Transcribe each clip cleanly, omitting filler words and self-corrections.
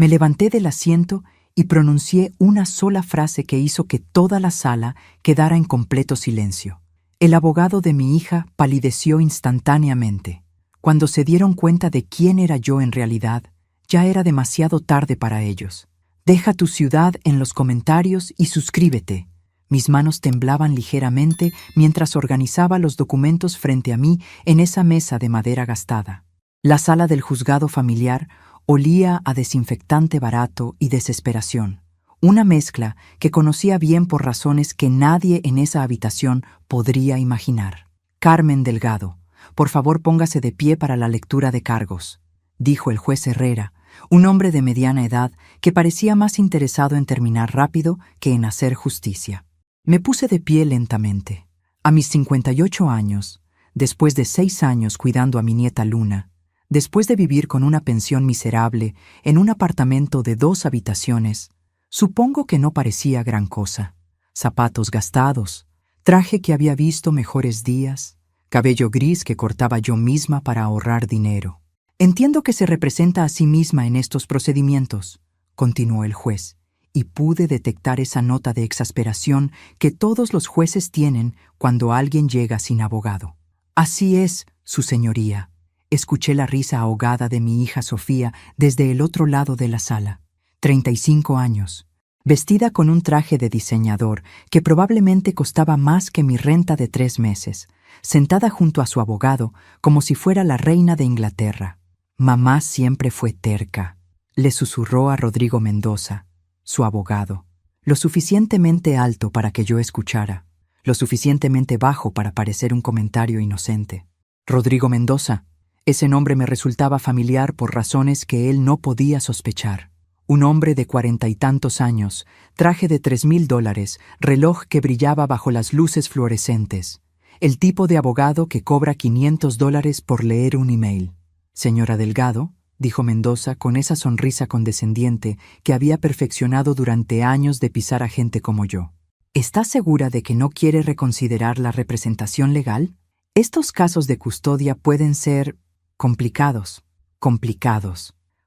Me levanté del asiento y pronuncié una sola frase que hizo que toda la sala quedara en completo silencio. El abogado de mi hija palideció instantáneamente. Cuando se dieron cuenta de quién era yo en realidad, ya era demasiado tarde para ellos. Deja tu ciudad en los comentarios y suscríbete. Mis manos temblaban ligeramente mientras organizaba los documentos frente a mí en esa mesa de madera gastada. La sala del juzgado familiar olía a desinfectante barato y desesperación, una mezcla que conocía bien por razones que nadie en esa habitación podría imaginar. Carmen Delgado, por favor póngase de pie para la lectura de cargos, dijo el juez Herrera, un hombre de mediana edad que parecía más interesado en terminar rápido que en hacer justicia. Me puse de pie lentamente. A mis 58 años, después de 6 años cuidando a mi nieta Luna, después de vivir con una pensión miserable en un apartamento de 2 habitaciones, supongo que no parecía gran cosa. Zapatos gastados, traje que había visto mejores días, cabello gris que cortaba yo misma para ahorrar dinero. Entiendo que se representa a sí misma en estos procedimientos, continuó el juez, y pude detectar esa nota de exasperación que todos los jueces tienen cuando alguien llega sin abogado. Así es, su señoría. Escuché la risa ahogada de mi hija Sofía desde el otro lado de la sala. 35 años, vestida con un traje de diseñador que probablemente costaba más que mi renta de 3 meses, sentada junto a su abogado como si fuera la reina de Inglaterra. Mamá siempre fue terca, le susurró a Rodrigo Mendoza, su abogado, lo suficientemente alto para que yo escuchara, lo suficientemente bajo para parecer un comentario inocente. Rodrigo Mendoza. Ese nombre me resultaba familiar por razones que él no podía sospechar. Un hombre de 40 y tantos años, traje de $3,000, reloj que brillaba bajo las luces fluorescentes. El tipo de abogado que cobra $500 por leer un email. Señora Delgado, dijo Mendoza con esa sonrisa condescendiente que había perfeccionado durante años de pisar a gente como yo. ¿Está segura de que no quiere reconsiderar la representación legal? Estos casos de custodia pueden ser complicados,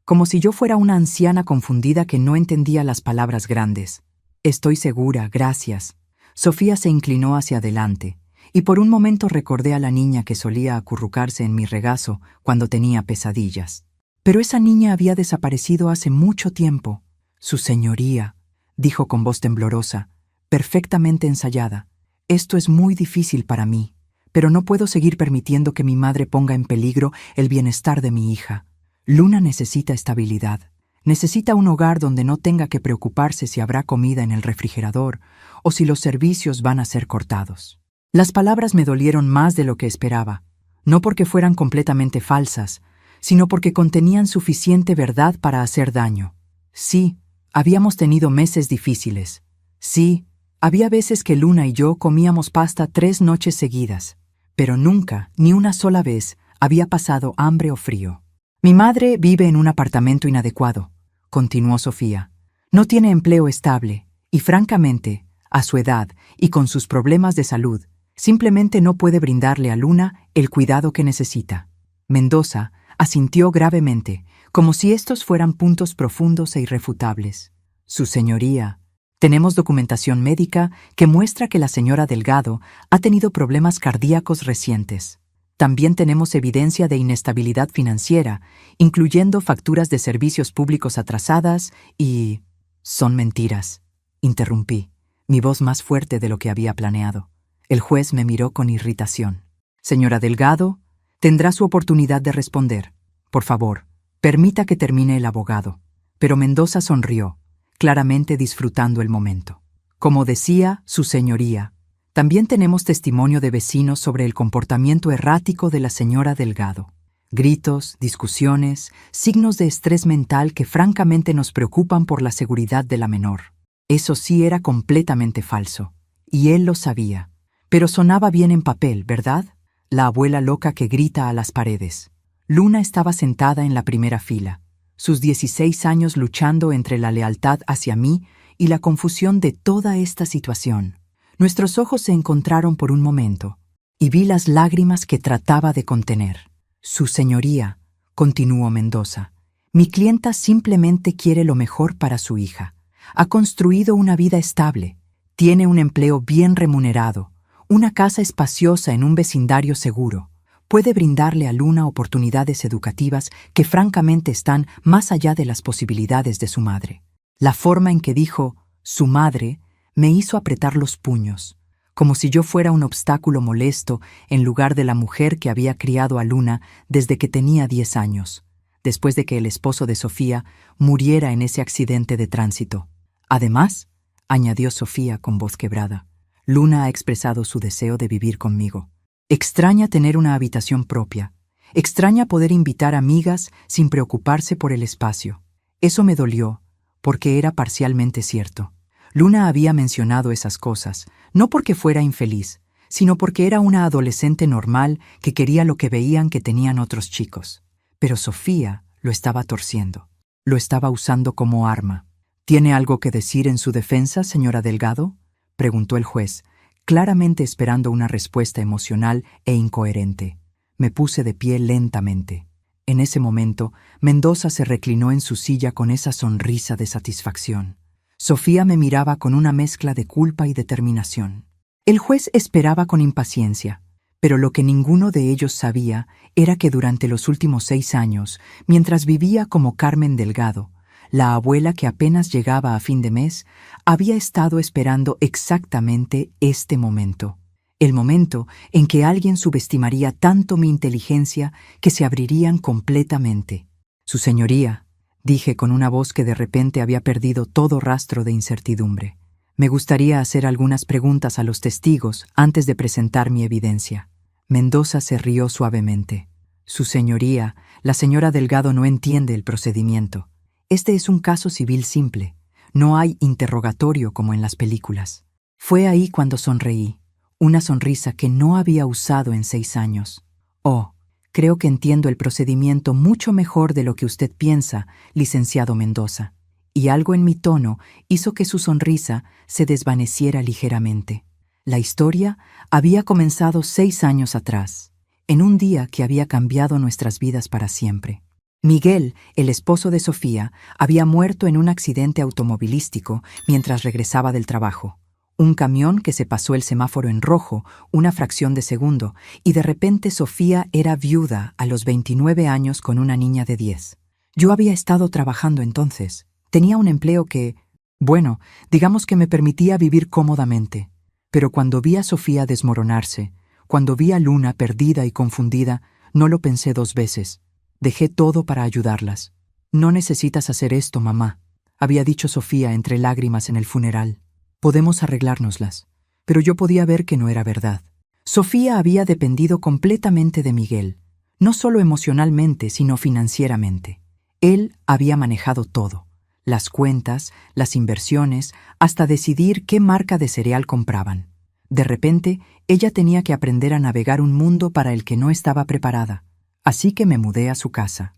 como si yo fuera una anciana confundida que no entendía las palabras grandes. Estoy segura, gracias. Sofía se inclinó hacia adelante, y por un momento recordé a la niña que solía acurrucarse en mi regazo cuando tenía pesadillas. Pero esa niña había desaparecido hace mucho tiempo. Su señoría, dijo con voz temblorosa, perfectamente ensayada. Esto es muy difícil para mí. Pero no puedo seguir permitiendo que mi madre ponga en peligro el bienestar de mi hija. Luna necesita estabilidad. Necesita un hogar donde no tenga que preocuparse si habrá comida en el refrigerador o si los servicios van a ser cortados. Las palabras me dolieron más de lo que esperaba, no porque fueran completamente falsas, sino porque contenían suficiente verdad para hacer daño. Sí, habíamos tenido meses difíciles. Sí, había veces que Luna y yo comíamos pasta 3 noches seguidas. Pero nunca, ni una sola vez, había pasado hambre o frío. Mi madre vive en un apartamento inadecuado, continuó Sofía. No tiene empleo estable y, francamente, a su edad y con sus problemas de salud, simplemente no puede brindarle a Luna el cuidado que necesita. Mendoza asintió gravemente, como si estos fueran puntos profundos e irrefutables. Su señoría. Tenemos documentación médica que muestra que la señora Delgado ha tenido problemas cardíacos recientes. También tenemos evidencia de inestabilidad financiera, incluyendo facturas de servicios públicos atrasadas y... Son mentiras, interrumpí, mi voz más fuerte de lo que había planeado. El juez me miró con irritación. Señora Delgado, tendrá su oportunidad de responder. Por favor, permita que termine el abogado. Pero Mendoza sonrió, claramente disfrutando el momento. Como decía su señoría, también tenemos testimonio de vecinos sobre el comportamiento errático de la señora Delgado. Gritos, discusiones, signos de estrés mental que francamente nos preocupan por la seguridad de la menor. Eso sí era completamente falso, y él lo sabía. Pero sonaba bien en papel, ¿verdad? La abuela loca que grita a las paredes. Luna estaba sentada en la primera fila, sus 16 años luchando entre la lealtad hacia mí y la confusión de toda esta situación. Nuestros ojos se encontraron por un momento, y vi las lágrimas que trataba de contener. Su señoría, continuó Mendoza, Mi clienta simplemente quiere lo mejor para su hija. Ha construido una vida estable, tiene un empleo bien remunerado, una casa espaciosa en un vecindario seguro. Puede brindarle a Luna oportunidades educativas que francamente están más allá de las posibilidades de su madre. La forma en que dijo «su madre» me hizo apretar los puños, como si yo fuera un obstáculo molesto en lugar de la mujer que había criado a Luna desde que tenía 10 años, después de que el esposo de Sofía muriera en ese accidente de tránsito. Además, añadió Sofía con voz quebrada, Luna ha expresado su deseo de vivir conmigo. Extraña tener una habitación propia. Extraña poder invitar amigas sin preocuparse por el espacio. Eso me dolió, porque era parcialmente cierto. Luna había mencionado esas cosas, no porque fuera infeliz, sino porque era una adolescente normal que quería lo que veían que tenían otros chicos. Pero Sofía lo estaba torciendo. Lo estaba usando como arma. ¿Tiene algo que decir en su defensa, señora Delgado?, preguntó el juez, claramente esperando una respuesta emocional e incoherente. Me puse de pie lentamente. En ese momento, Mendoza se reclinó en su silla con esa sonrisa de satisfacción. Sofía me miraba con una mezcla de culpa y determinación. El juez esperaba con impaciencia, pero lo que ninguno de ellos sabía era que durante los últimos 6 años, mientras vivía como Carmen Delgado, la abuela que apenas llegaba a fin de mes, había estado esperando exactamente este momento. El momento en que alguien subestimaría tanto mi inteligencia que se abrirían completamente. Su señoría, dije con una voz que de repente había perdido todo rastro de incertidumbre. Me gustaría hacer algunas preguntas a los testigos antes de presentar mi evidencia. Mendoza se rió suavemente. Su señoría, la señora Delgado no entiende el procedimiento. Este es un caso civil simple. No hay interrogatorio como en las películas. Fue ahí cuando sonreí, una sonrisa que no había usado en 6 años. Oh, creo que entiendo el procedimiento mucho mejor de lo que usted piensa, licenciado Mendoza. Y algo en mi tono hizo que su sonrisa se desvaneciera ligeramente. La historia había comenzado 6 años atrás, en un día que había cambiado nuestras vidas para siempre. Miguel, el esposo de Sofía, había muerto en un accidente automovilístico mientras regresaba del trabajo. Un camión que se pasó el semáforo en rojo una fracción de segundo y de repente Sofía era viuda a los 29 años con una niña de 10. Yo había estado trabajando entonces. Tenía un empleo que, bueno, digamos que me permitía vivir cómodamente. Pero cuando vi a Sofía desmoronarse, cuando vi a Luna perdida y confundida, no lo pensé 2 veces. Dejé todo para ayudarlas. No necesitas hacer esto, mamá, había dicho Sofía entre lágrimas en el funeral. Podemos arreglárnoslas. Pero yo podía ver que no era verdad. Sofía había dependido completamente de Miguel, no solo emocionalmente, sino financieramente. Él había manejado todo, las cuentas, las inversiones, hasta decidir qué marca de cereal compraban. De repente, ella tenía que aprender a navegar un mundo para el que no estaba preparada. Así que me mudé a su casa.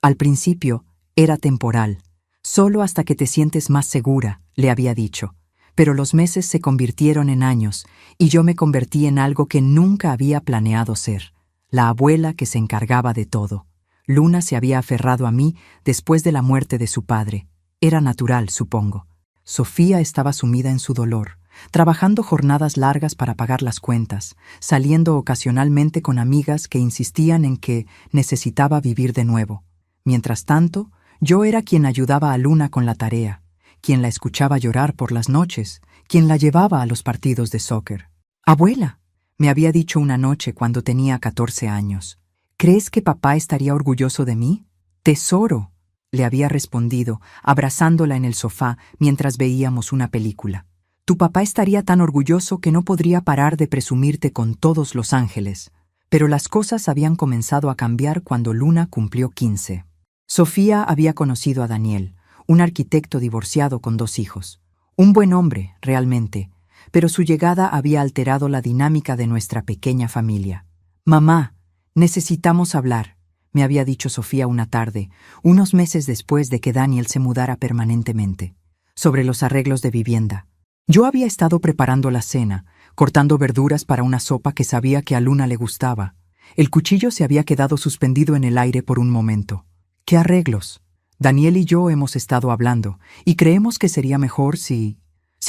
Al principio, era temporal. Solo hasta que te sientes más segura, le había dicho. Pero los meses se convirtieron en años, y yo me convertí en algo que nunca había planeado ser. La abuela que se encargaba de todo. Luna se había aferrado a mí después de la muerte de su padre. Era natural, supongo. Sofía estaba sumida en su dolor, trabajando jornadas largas para pagar las cuentas, saliendo ocasionalmente con amigas que insistían en que necesitaba vivir de nuevo. Mientras tanto, yo era quien ayudaba a Luna con la tarea, quien la escuchaba llorar por las noches, quien la llevaba a los partidos de soccer. «Abuela», me había dicho una noche cuando tenía 14 años, «¿crees que papá estaría orgulloso de mí?» «Tesoro», le había respondido, abrazándola en el sofá mientras veíamos una película. «Tu papá estaría tan orgulloso que no podría parar de presumirte con todos los ángeles». Pero las cosas habían comenzado a cambiar cuando Luna cumplió 15. Sofía había conocido a Daniel, un arquitecto divorciado con 2 hijos. Un buen hombre, realmente, pero su llegada había alterado la dinámica de nuestra pequeña familia. «Mamá, necesitamos hablar», me había dicho Sofía una tarde, unos meses después de que Daniel se mudara permanentemente, sobre los arreglos de vivienda. Yo había estado preparando la cena, cortando verduras para una sopa que sabía que a Luna le gustaba. El cuchillo se había quedado suspendido en el aire por un momento. ¿Qué arreglos? Daniel y yo hemos estado hablando y creemos que sería mejor si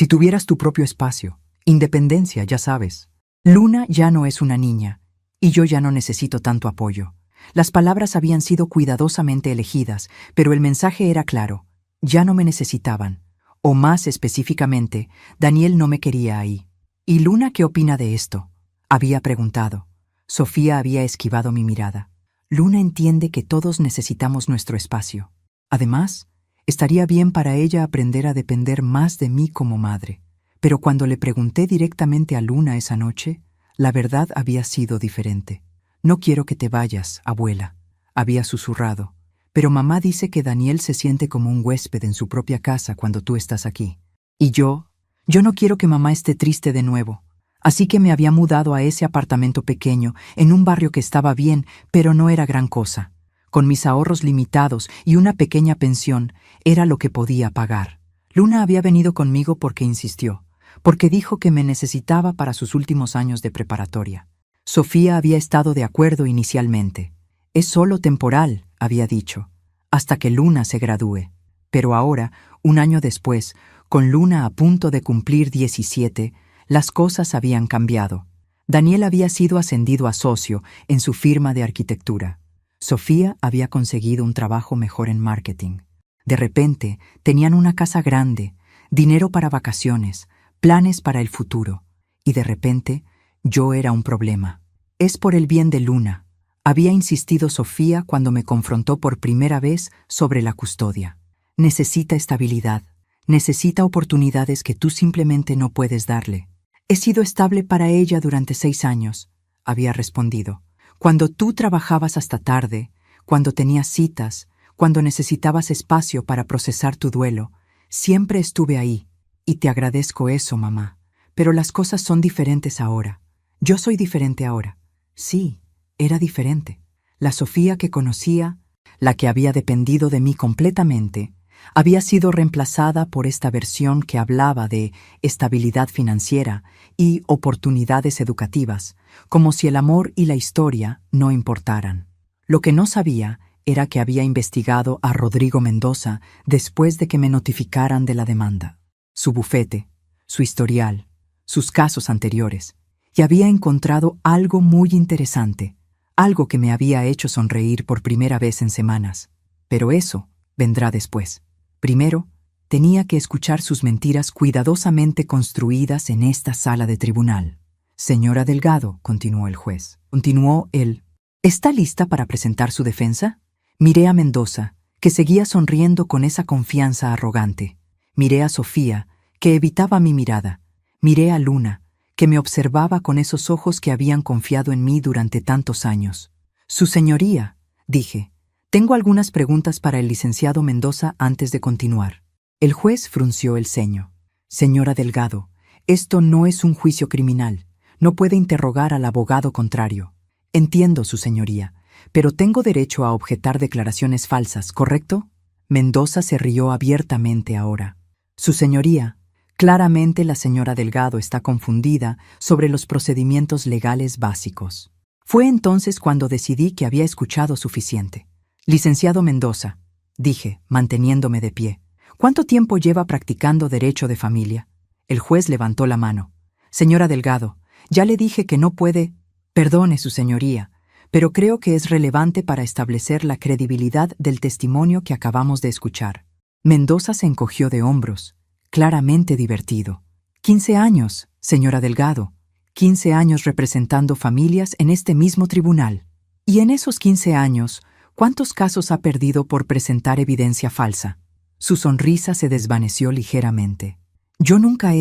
tuvieras tu propio espacio. Independencia, ya sabes. Luna ya no es una niña y yo ya no necesito tanto apoyo. Las palabras habían sido cuidadosamente elegidas, pero el mensaje era claro. Ya no me necesitaban. O más específicamente, Daniel no me quería ahí. ¿Y Luna qué opina de esto? Había preguntado. Sofía había esquivado mi mirada. Luna entiende que todos necesitamos nuestro espacio. Además, estaría bien para ella aprender a depender más de mí como madre. Pero cuando le pregunté directamente a Luna esa noche, la verdad había sido diferente. No quiero que te vayas, abuela, había susurrado. Pero mamá dice que Daniel se siente como un huésped en su propia casa cuando tú estás aquí. Y yo no quiero que mamá esté triste de nuevo. Así que me había mudado a ese apartamento pequeño, en un barrio que estaba bien, pero no era gran cosa. Con mis ahorros limitados y una pequeña pensión, era lo que podía pagar. Luna había venido conmigo porque insistió, porque dijo que me necesitaba para sus últimos años de preparatoria. Sofía había estado de acuerdo inicialmente. Es solo temporal, había dicho, hasta que Luna se gradúe. Pero ahora, un año después, con Luna a punto de cumplir 17, las cosas habían cambiado. Daniel había sido ascendido a socio en su firma de arquitectura. Sofía había conseguido un trabajo mejor en marketing. De repente, tenían una casa grande, dinero para vacaciones, planes para el futuro. Y de repente, yo era un problema. Es por el bien de Luna, había insistido Sofía cuando me confrontó por primera vez sobre la custodia. Necesita estabilidad, necesita oportunidades que tú simplemente no puedes darle. He sido estable para ella durante 6 años, había respondido. Cuando tú trabajabas hasta tarde, cuando tenías citas, cuando necesitabas espacio para procesar tu duelo, siempre estuve ahí, y te agradezco eso, mamá. Pero las cosas son diferentes ahora. Yo soy diferente ahora. Sí, era diferente. La Sofía que conocía, la que había dependido de mí completamente, había sido reemplazada por esta versión que hablaba de estabilidad financiera y oportunidades educativas, como si el amor y la historia no importaran. Lo que no sabía era que había investigado a Rodrigo Mendoza después de que me notificaran de la demanda. Su bufete, su historial, sus casos anteriores, y había encontrado algo muy interesante, algo que me había hecho sonreír por primera vez en semanas. Pero eso vendrá después. Primero, tenía que escuchar sus mentiras cuidadosamente construidas en esta sala de tribunal. Señora Delgado, continuó el juez. Continuó él. ¿Está lista para presentar su defensa? Miré a Mendoza, que seguía sonriendo con esa confianza arrogante. Miré a Sofía, que evitaba mi mirada. Miré a Luna, que me observaba con esos ojos que habían confiado en mí durante tantos años. Su señoría, dije, tengo algunas preguntas para el licenciado Mendoza antes de continuar. El juez frunció el ceño. Señora Delgado, esto no es un juicio criminal. No puede interrogar al abogado contrario. Entiendo, su señoría, pero tengo derecho a objetar declaraciones falsas, ¿correcto? Mendoza se rió abiertamente ahora. Su señoría, claramente la señora Delgado está confundida sobre los procedimientos legales básicos. Fue entonces cuando decidí que había escuchado suficiente. Licenciado Mendoza, dije, manteniéndome de pie, ¿cuánto tiempo lleva practicando derecho de familia? El juez levantó la mano. Señora Delgado, ya le dije que no puede... Perdone, su señoría, pero creo que es relevante para establecer la credibilidad del testimonio que acabamos de escuchar. Mendoza se encogió de hombros, claramente divertido. 15 años, señora Delgado. 15 años representando familias en este mismo tribunal. Y en esos 15 años, ¿cuántos casos ha perdido por presentar evidencia falsa? Su sonrisa se desvaneció ligeramente. ¿Yo nunca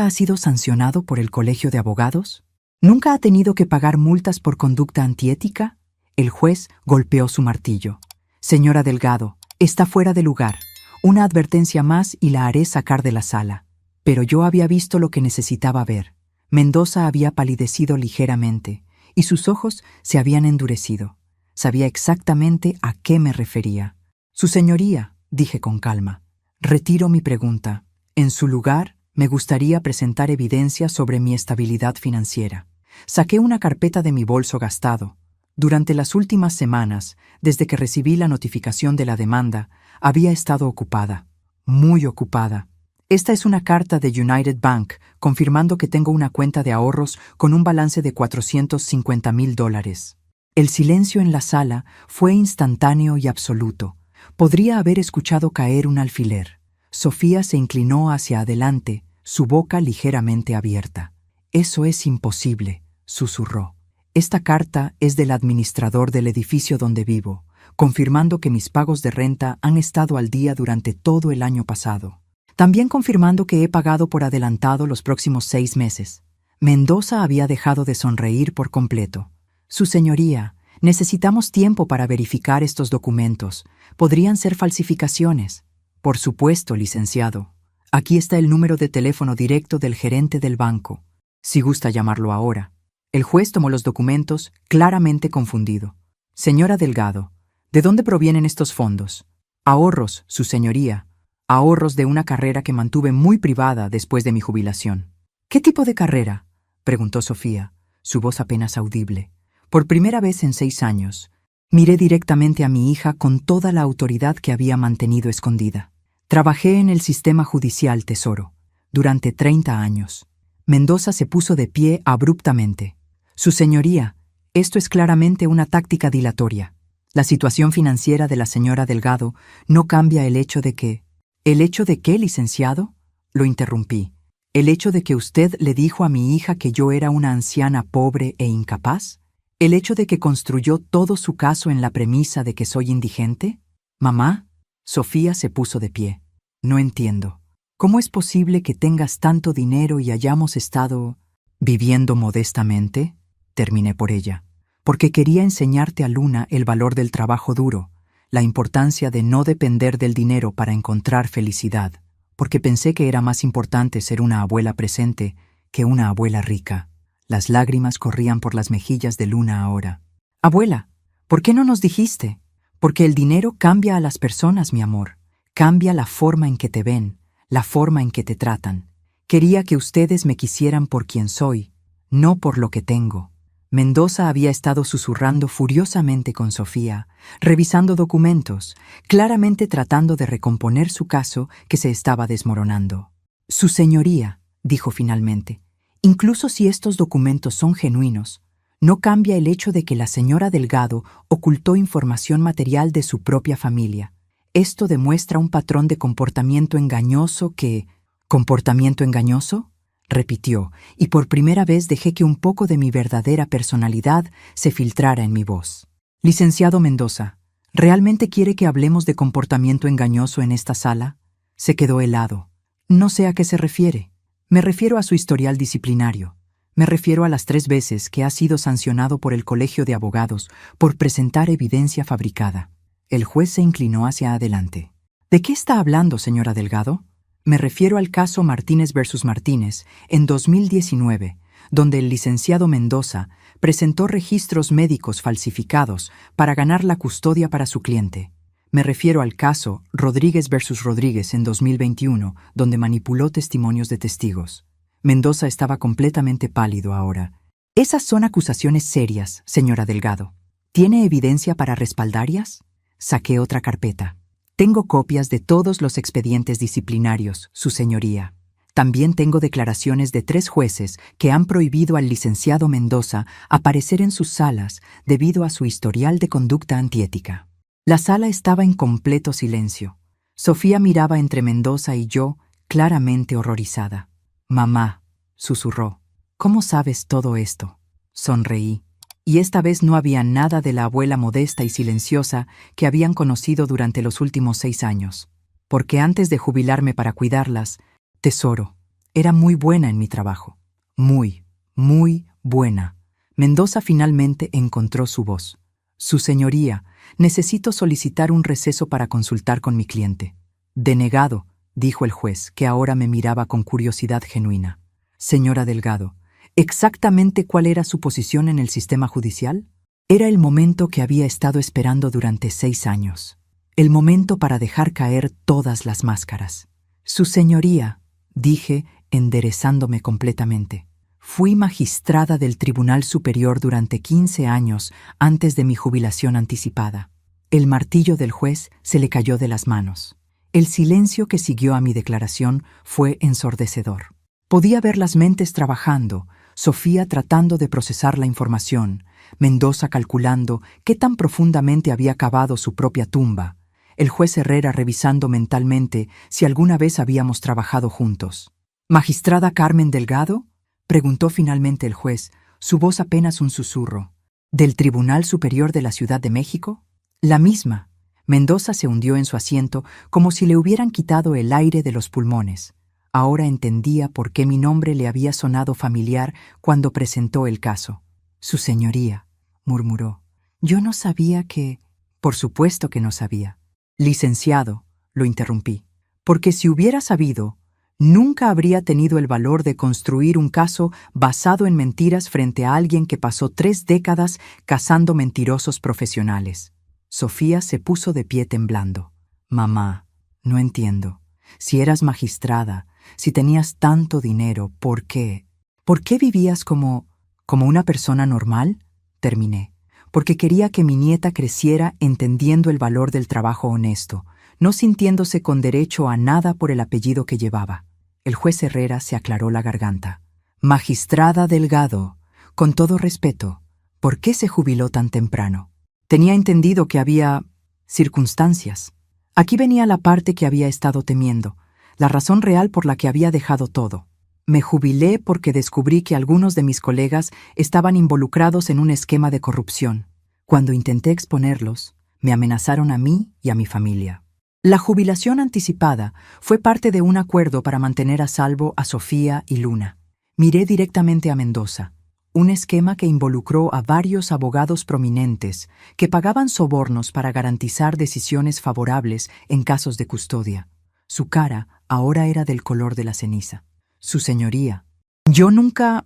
ha sido sancionado por el Colegio de Abogados? ¿Nunca ha tenido que pagar multas por conducta antiética? El juez golpeó su martillo. Señora Delgado, está fuera de lugar. Una advertencia más y la haré sacar de la sala. Pero yo había visto lo que necesitaba ver. Mendoza había palidecido ligeramente, y sus ojos se habían endurecido. Sabía exactamente a qué me refería. Su señoría, dije con calma, retiro mi pregunta. En su lugar, me gustaría presentar evidencia sobre mi estabilidad financiera. Saqué una carpeta de mi bolso gastado, Durante las últimas semanas, desde que recibí la notificación de la demanda, había estado ocupada, muy ocupada. Esta es una carta de United Bank confirmando que tengo una cuenta de ahorros con un balance de $450,000. El silencio en la sala fue instantáneo y absoluto. Podría haber escuchado caer un alfiler. Sofía se inclinó hacia adelante, su boca ligeramente abierta. «Eso es imposible», susurró. «Esta carta es del administrador del edificio donde vivo, confirmando que mis pagos de renta han estado al día durante todo el año pasado. También confirmando que he pagado por adelantado los próximos 6 meses». Mendoza había dejado de sonreír por completo. «Su señoría, necesitamos tiempo para verificar estos documentos. Podrían ser falsificaciones». «Por supuesto, licenciado. Aquí está el número de teléfono directo del gerente del banco, si gusta llamarlo ahora». El juez tomó los documentos, claramente confundido. «Señora Delgado, ¿de dónde provienen estos fondos?» «Ahorros, su señoría. Ahorros de una carrera que mantuve muy privada después de mi jubilación». «¿Qué tipo de carrera?», preguntó Sofía, su voz apenas audible. Por primera vez en 6 años, miré directamente a mi hija con toda la autoridad que había mantenido escondida. «Trabajé en el sistema judicial, tesoro, durante 30 años». Mendoza se puso de pie abruptamente. «Su señoría, esto es claramente una táctica dilatoria. La situación financiera de la señora Delgado no cambia el hecho de que...» «¿El hecho de qué, licenciado?», lo interrumpí. «¿El hecho de que usted le dijo a mi hija que yo era una anciana pobre e incapaz? ¿El hecho de que construyó todo su caso en la premisa de que soy indigente?» «Mamá». Sofía se puso de pie. «No entiendo. ¿Cómo es posible que tengas tanto dinero y hayamos estado viviendo modestamente?», terminé por ella. «Porque quería enseñarte a Luna el valor del trabajo duro, la importancia de no depender del dinero para encontrar felicidad, porque pensé que era más importante ser una abuela presente que una abuela rica». Las lágrimas corrían por las mejillas de Luna ahora. «Abuela, ¿por qué no nos dijiste? Porque el dinero cambia a las personas, mi amor. Cambia la forma en que te ven, la forma en que te tratan. Quería que ustedes me quisieran por quien soy, no por lo que tengo». Mendoza había estado susurrando furiosamente con Sofía, revisando documentos, claramente tratando de recomponer su caso que se estaba desmoronando. «Su señoría», dijo finalmente, «incluso si estos documentos son genuinos, no cambia el hecho de que la señora Delgado ocultó información material de su propia familia. Esto demuestra un patrón de comportamiento engañoso que...» «¿Comportamiento engañoso?», repitió, y por primera vez dejé que un poco de mi verdadera personalidad se filtrara en mi voz. «Licenciado Mendoza, ¿realmente quiere que hablemos de comportamiento engañoso en esta sala?». Se quedó helado. «No sé a qué se refiere». «Me refiero a su historial disciplinario. Me refiero a las 3 veces que ha sido sancionado por el Colegio de Abogados por presentar evidencia fabricada». El juez se inclinó hacia adelante. «¿De qué está hablando, señora Delgado?». «Me refiero al caso Martínez versus Martínez, en 2019, donde el licenciado Mendoza presentó registros médicos falsificados para ganar la custodia para su cliente. Me refiero al caso Rodríguez versus Rodríguez en 2021, donde manipuló testimonios de testigos». Mendoza estaba completamente pálido ahora. «Esas son acusaciones serias, señora Delgado. ¿Tiene evidencia para respaldarlas?». Saqué otra carpeta. «Tengo copias de todos los expedientes disciplinarios, su señoría. También tengo declaraciones de 3 jueces que han prohibido al licenciado Mendoza aparecer en sus salas debido a su historial de conducta antiética». La sala estaba en completo silencio. Sofía miraba entre Mendoza y yo, claramente horrorizada. «Mamá», susurró, «¿cómo sabes todo esto?». Sonreí. Y esta vez no había nada de la abuela modesta y silenciosa que habían conocido durante los últimos 6 años. Porque antes de jubilarme para cuidarlas, tesoro, era muy buena en mi trabajo. Muy, muy buena. Mendoza finalmente encontró su voz. «Su señoría, necesito solicitar un receso para consultar con mi cliente». «Denegado», dijo el juez, que ahora me miraba con curiosidad genuina. «Señora Delgado, ¿exactamente cuál era su posición en el sistema judicial?». Era el momento que había estado esperando durante 6 años. El momento para dejar caer todas las máscaras. «Su señoría», dije, enderezándome completamente, Fui magistrada del Tribunal Superior durante 15 años antes de mi jubilación anticipada. El martillo del juez se le cayó de las manos. El silencio que siguió a mi declaración fue ensordecedor. Podía ver las mentes trabajando, Sofía tratando de procesar la información, Mendoza calculando qué tan profundamente había cavado su propia tumba, el juez Herrera revisando mentalmente si alguna vez habíamos trabajado juntos. «¿Magistrada Carmen Delgado?», preguntó finalmente el juez, su voz apenas un susurro. «¿Del Tribunal Superior de la Ciudad de México?». «La misma». Mendoza se hundió en su asiento como si le hubieran quitado el aire de los pulmones. Ahora entendía por qué mi nombre le había sonado familiar cuando presentó el caso. «Su señoría», murmuró. «Yo no sabía que...». «Por supuesto que no sabía». «Licenciado», lo interrumpí, «porque si hubiera sabido, nunca habría tenido el valor de construir un caso basado en mentiras frente a alguien que pasó 3 décadas cazando mentirosos profesionales». Sofía se puso de pie temblando. «Mamá, no entiendo. Si eras magistrada, si tenías tanto dinero, ¿por qué? ¿Por qué vivías como una persona normal?», terminé. «Porque quería que mi nieta creciera entendiendo el valor del trabajo honesto, no sintiéndose con derecho a nada por el apellido que llevaba». El juez Herrera se aclaró la garganta. «Magistrada Delgado, con todo respeto, ¿por qué se jubiló tan temprano?». Tenía entendido que había circunstancias. Aquí venía la parte que había estado temiendo, la razón real por la que había dejado todo. Me jubilé porque descubrí que algunos de mis colegas estaban involucrados en un esquema de corrupción. Cuando intenté exponerlos, me amenazaron a mí y a mi familia. La jubilación anticipada fue parte de un acuerdo para mantener a salvo a Sofía y Luna. Miré directamente a Mendoza. Un esquema que involucró a varios abogados prominentes que pagaban sobornos para garantizar decisiones favorables en casos de custodia. Su cara ahora era del color de la ceniza. «Su señoría». «Yo nunca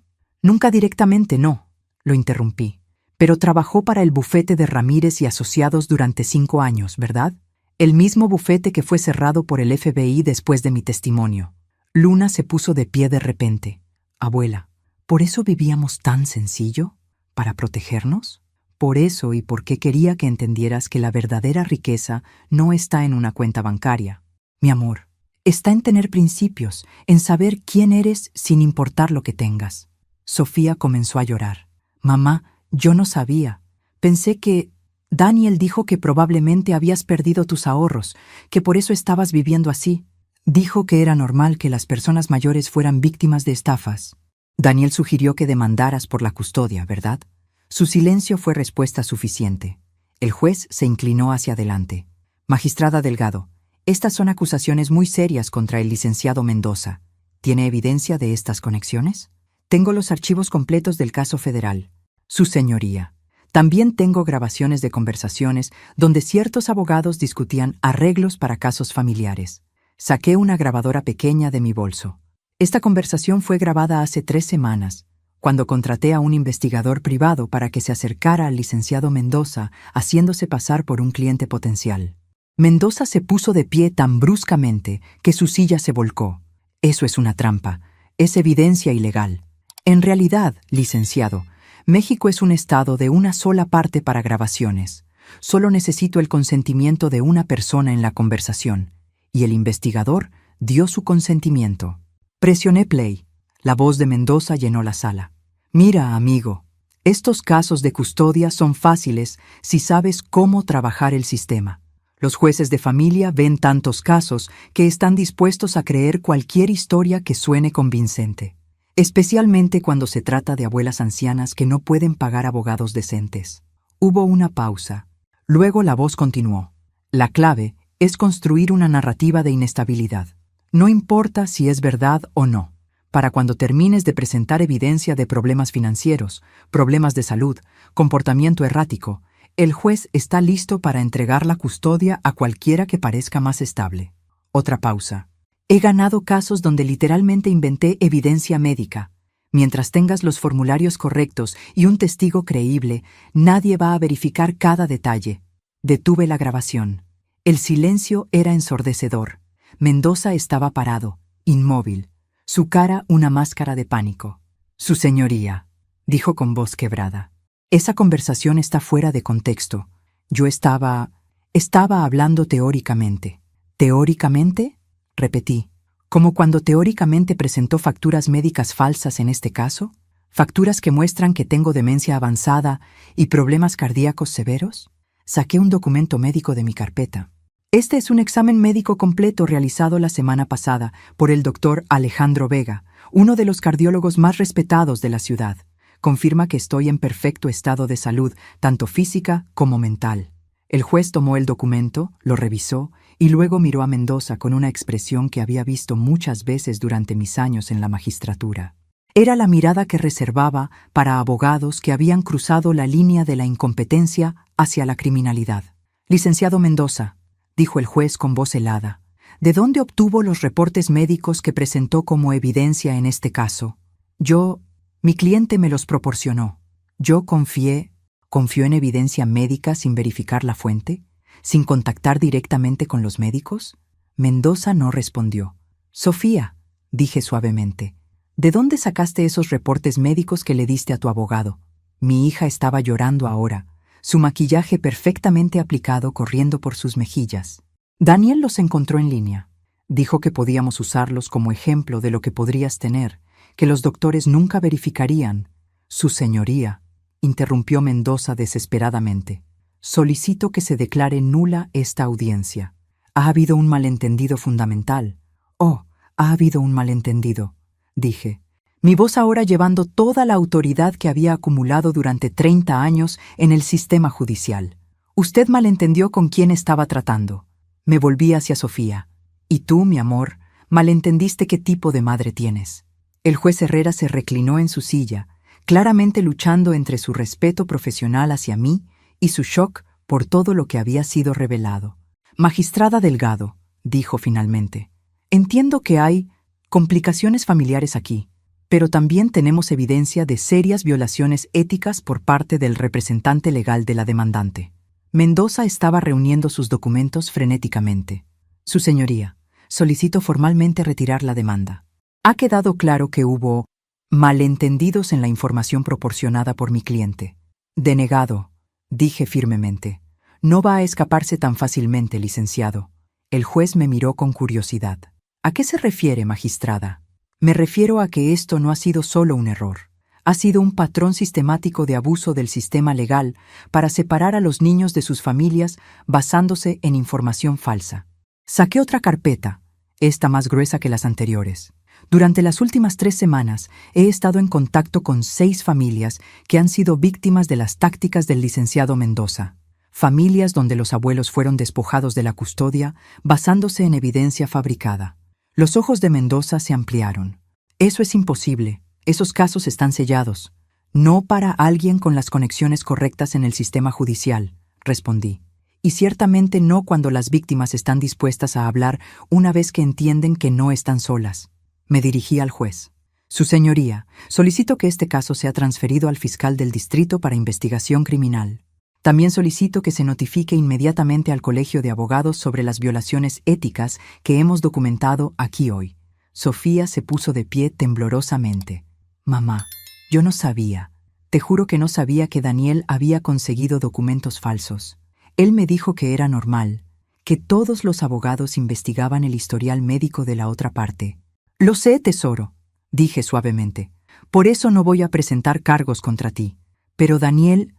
directamente no», lo interrumpí. «Pero trabajó para el bufete de Ramírez y Asociados durante 5 años, ¿verdad? El mismo bufete que fue cerrado por el FBI después de mi testimonio». Luna se puso de pie de repente. «Abuela, ¿por eso vivíamos tan sencillo? ¿Para protegernos? Por eso y porque quería que entendieras que la verdadera riqueza no está en una cuenta bancaria. Mi amor, está en tener principios, en saber quién eres sin importar lo que tengas». Sofía comenzó a llorar. «Mamá, yo no sabía. Pensé que... Daniel dijo que probablemente habías perdido tus ahorros, que por eso estabas viviendo así. Dijo que era normal que las personas mayores fueran víctimas de estafas. Daniel sugirió que demandaras por la custodia, ¿verdad?». Su silencio fue respuesta suficiente. El juez se inclinó hacia adelante. «Magistrada Delgado, estas son acusaciones muy serias contra el licenciado Mendoza. ¿Tiene evidencia de estas conexiones?». «Tengo los archivos completos del caso federal». «Su señoría, también tengo grabaciones de conversaciones donde ciertos abogados discutían arreglos para casos familiares». Saqué una grabadora pequeña de mi bolso. Esta conversación fue grabada hace 3 semanas, cuando contraté a un investigador privado para que se acercara al licenciado Mendoza, haciéndose pasar por un cliente potencial. Mendoza se puso de pie tan bruscamente que su silla se volcó. «Eso es una trampa. Es evidencia ilegal». «En realidad, licenciado, México es un estado de una sola parte para grabaciones. Solo necesito el consentimiento de una persona en la conversación». Y el investigador dio su consentimiento. Presioné play. La voz de Mendoza llenó la sala. «Mira, amigo, estos casos de custodia son fáciles si sabes cómo trabajar el sistema. Los jueces de familia ven tantos casos que están dispuestos a creer cualquier historia que suene convincente, especialmente cuando se trata de abuelas ancianas que no pueden pagar abogados decentes». Hubo una pausa. Luego la voz continuó. «La clave es construir una narrativa de inestabilidad. No importa si es verdad o no. Para cuando termines de presentar evidencia de problemas financieros, problemas de salud, comportamiento errático, el juez está listo para entregar la custodia a cualquiera que parezca más estable». Otra pausa. «He ganado casos donde literalmente inventé evidencia médica. Mientras tengas los formularios correctos y un testigo creíble, nadie va a verificar cada detalle». Detuve la grabación. El silencio era ensordecedor. Mendoza estaba parado, inmóvil, su cara una máscara de pánico. Su señoría, dijo con voz quebrada. Esa conversación está fuera de contexto. Yo estaba hablando teóricamente. ¿Teóricamente? Repetí. ¿Como cuando teóricamente presentó facturas médicas falsas en este caso? ¿Facturas que muestran que tengo demencia avanzada y problemas cardíacos severos? Saqué un documento médico de mi carpeta. Este es un examen médico completo realizado la semana pasada por el doctor Alejandro Vega, uno de los cardiólogos más respetados de la ciudad. Confirma que estoy en perfecto estado de salud, tanto física como mental. El juez tomó el documento, lo revisó y luego miró a Mendoza con una expresión que había visto muchas veces durante mis años en la magistratura. Era la mirada que reservaba para abogados que habían cruzado la línea de la incompetencia hacia la criminalidad. Licenciado Mendoza, dijo el juez con voz helada, ¿de dónde obtuvo los reportes médicos que presentó como evidencia en este caso? Mi cliente me los proporcionó. Yo ¿Confió en evidencia médica sin verificar la fuente? ¿Sin contactar directamente con los médicos? Mendoza no respondió. Sofía, dije suavemente, ¿de dónde sacaste esos reportes médicos que le diste a tu abogado? Mi hija estaba llorando ahora, su maquillaje perfectamente aplicado corriendo por sus mejillas. Daniel los encontró en línea. Dijo que podíamos usarlos como ejemplo de lo que podrías tener, que los doctores nunca verificarían. Su señoría, interrumpió Mendoza desesperadamente. Solicito que se declare nula esta audiencia. Ha habido un malentendido fundamental. Oh, ha habido un malentendido, dije, mi voz ahora llevando toda la autoridad que había acumulado durante 30 años en el sistema judicial. Usted malentendió con quién estaba tratando. Me volví hacia Sofía. Y tú, mi amor, malentendiste qué tipo de madre tienes. El juez Herrera se reclinó en su silla, claramente luchando entre su respeto profesional hacia mí y su shock por todo lo que había sido revelado. Magistrada Delgado, dijo finalmente, entiendo que hay complicaciones familiares aquí, pero también tenemos evidencia de serias violaciones éticas por parte del representante legal de la demandante. Mendoza estaba reuniendo sus documentos frenéticamente. Su señoría, solicito formalmente retirar la demanda. Ha quedado claro que hubo malentendidos en la información proporcionada por mi cliente. Denegado, dije firmemente. No va a escaparse tan fácilmente, licenciado. El juez me miró con curiosidad. ¿A qué se refiere, magistrada? Me refiero a que esto no ha sido solo un error. Ha sido un patrón sistemático de abuso del sistema legal para separar a los niños de sus familias basándose en información falsa. Saqué otra carpeta, esta más gruesa que las anteriores. Durante las últimas 3 semanas he estado en contacto con 6 familias que han sido víctimas de las tácticas del licenciado Mendoza. Familias donde los abuelos fueron despojados de la custodia basándose en evidencia fabricada. Los ojos de Mendoza se ampliaron. Eso es imposible. Esos casos están sellados. No para alguien con las conexiones correctas en el sistema judicial, respondí. Y ciertamente no cuando las víctimas están dispuestas a hablar una vez que entienden que no están solas. Me dirigí al juez. Su señoría, solicito que este caso sea transferido al fiscal del distrito para investigación criminal. También solicito que se notifique inmediatamente al Colegio de Abogados sobre las violaciones éticas que hemos documentado aquí hoy. Sofía se puso de pie temblorosamente. Mamá, yo no sabía. Te juro que no sabía que Daniel había conseguido documentos falsos. Él me dijo que era normal, que todos los abogados investigaban el historial médico de la otra parte. Lo sé, tesoro, dije suavemente. Por eso no voy a presentar cargos contra ti. Pero Daniel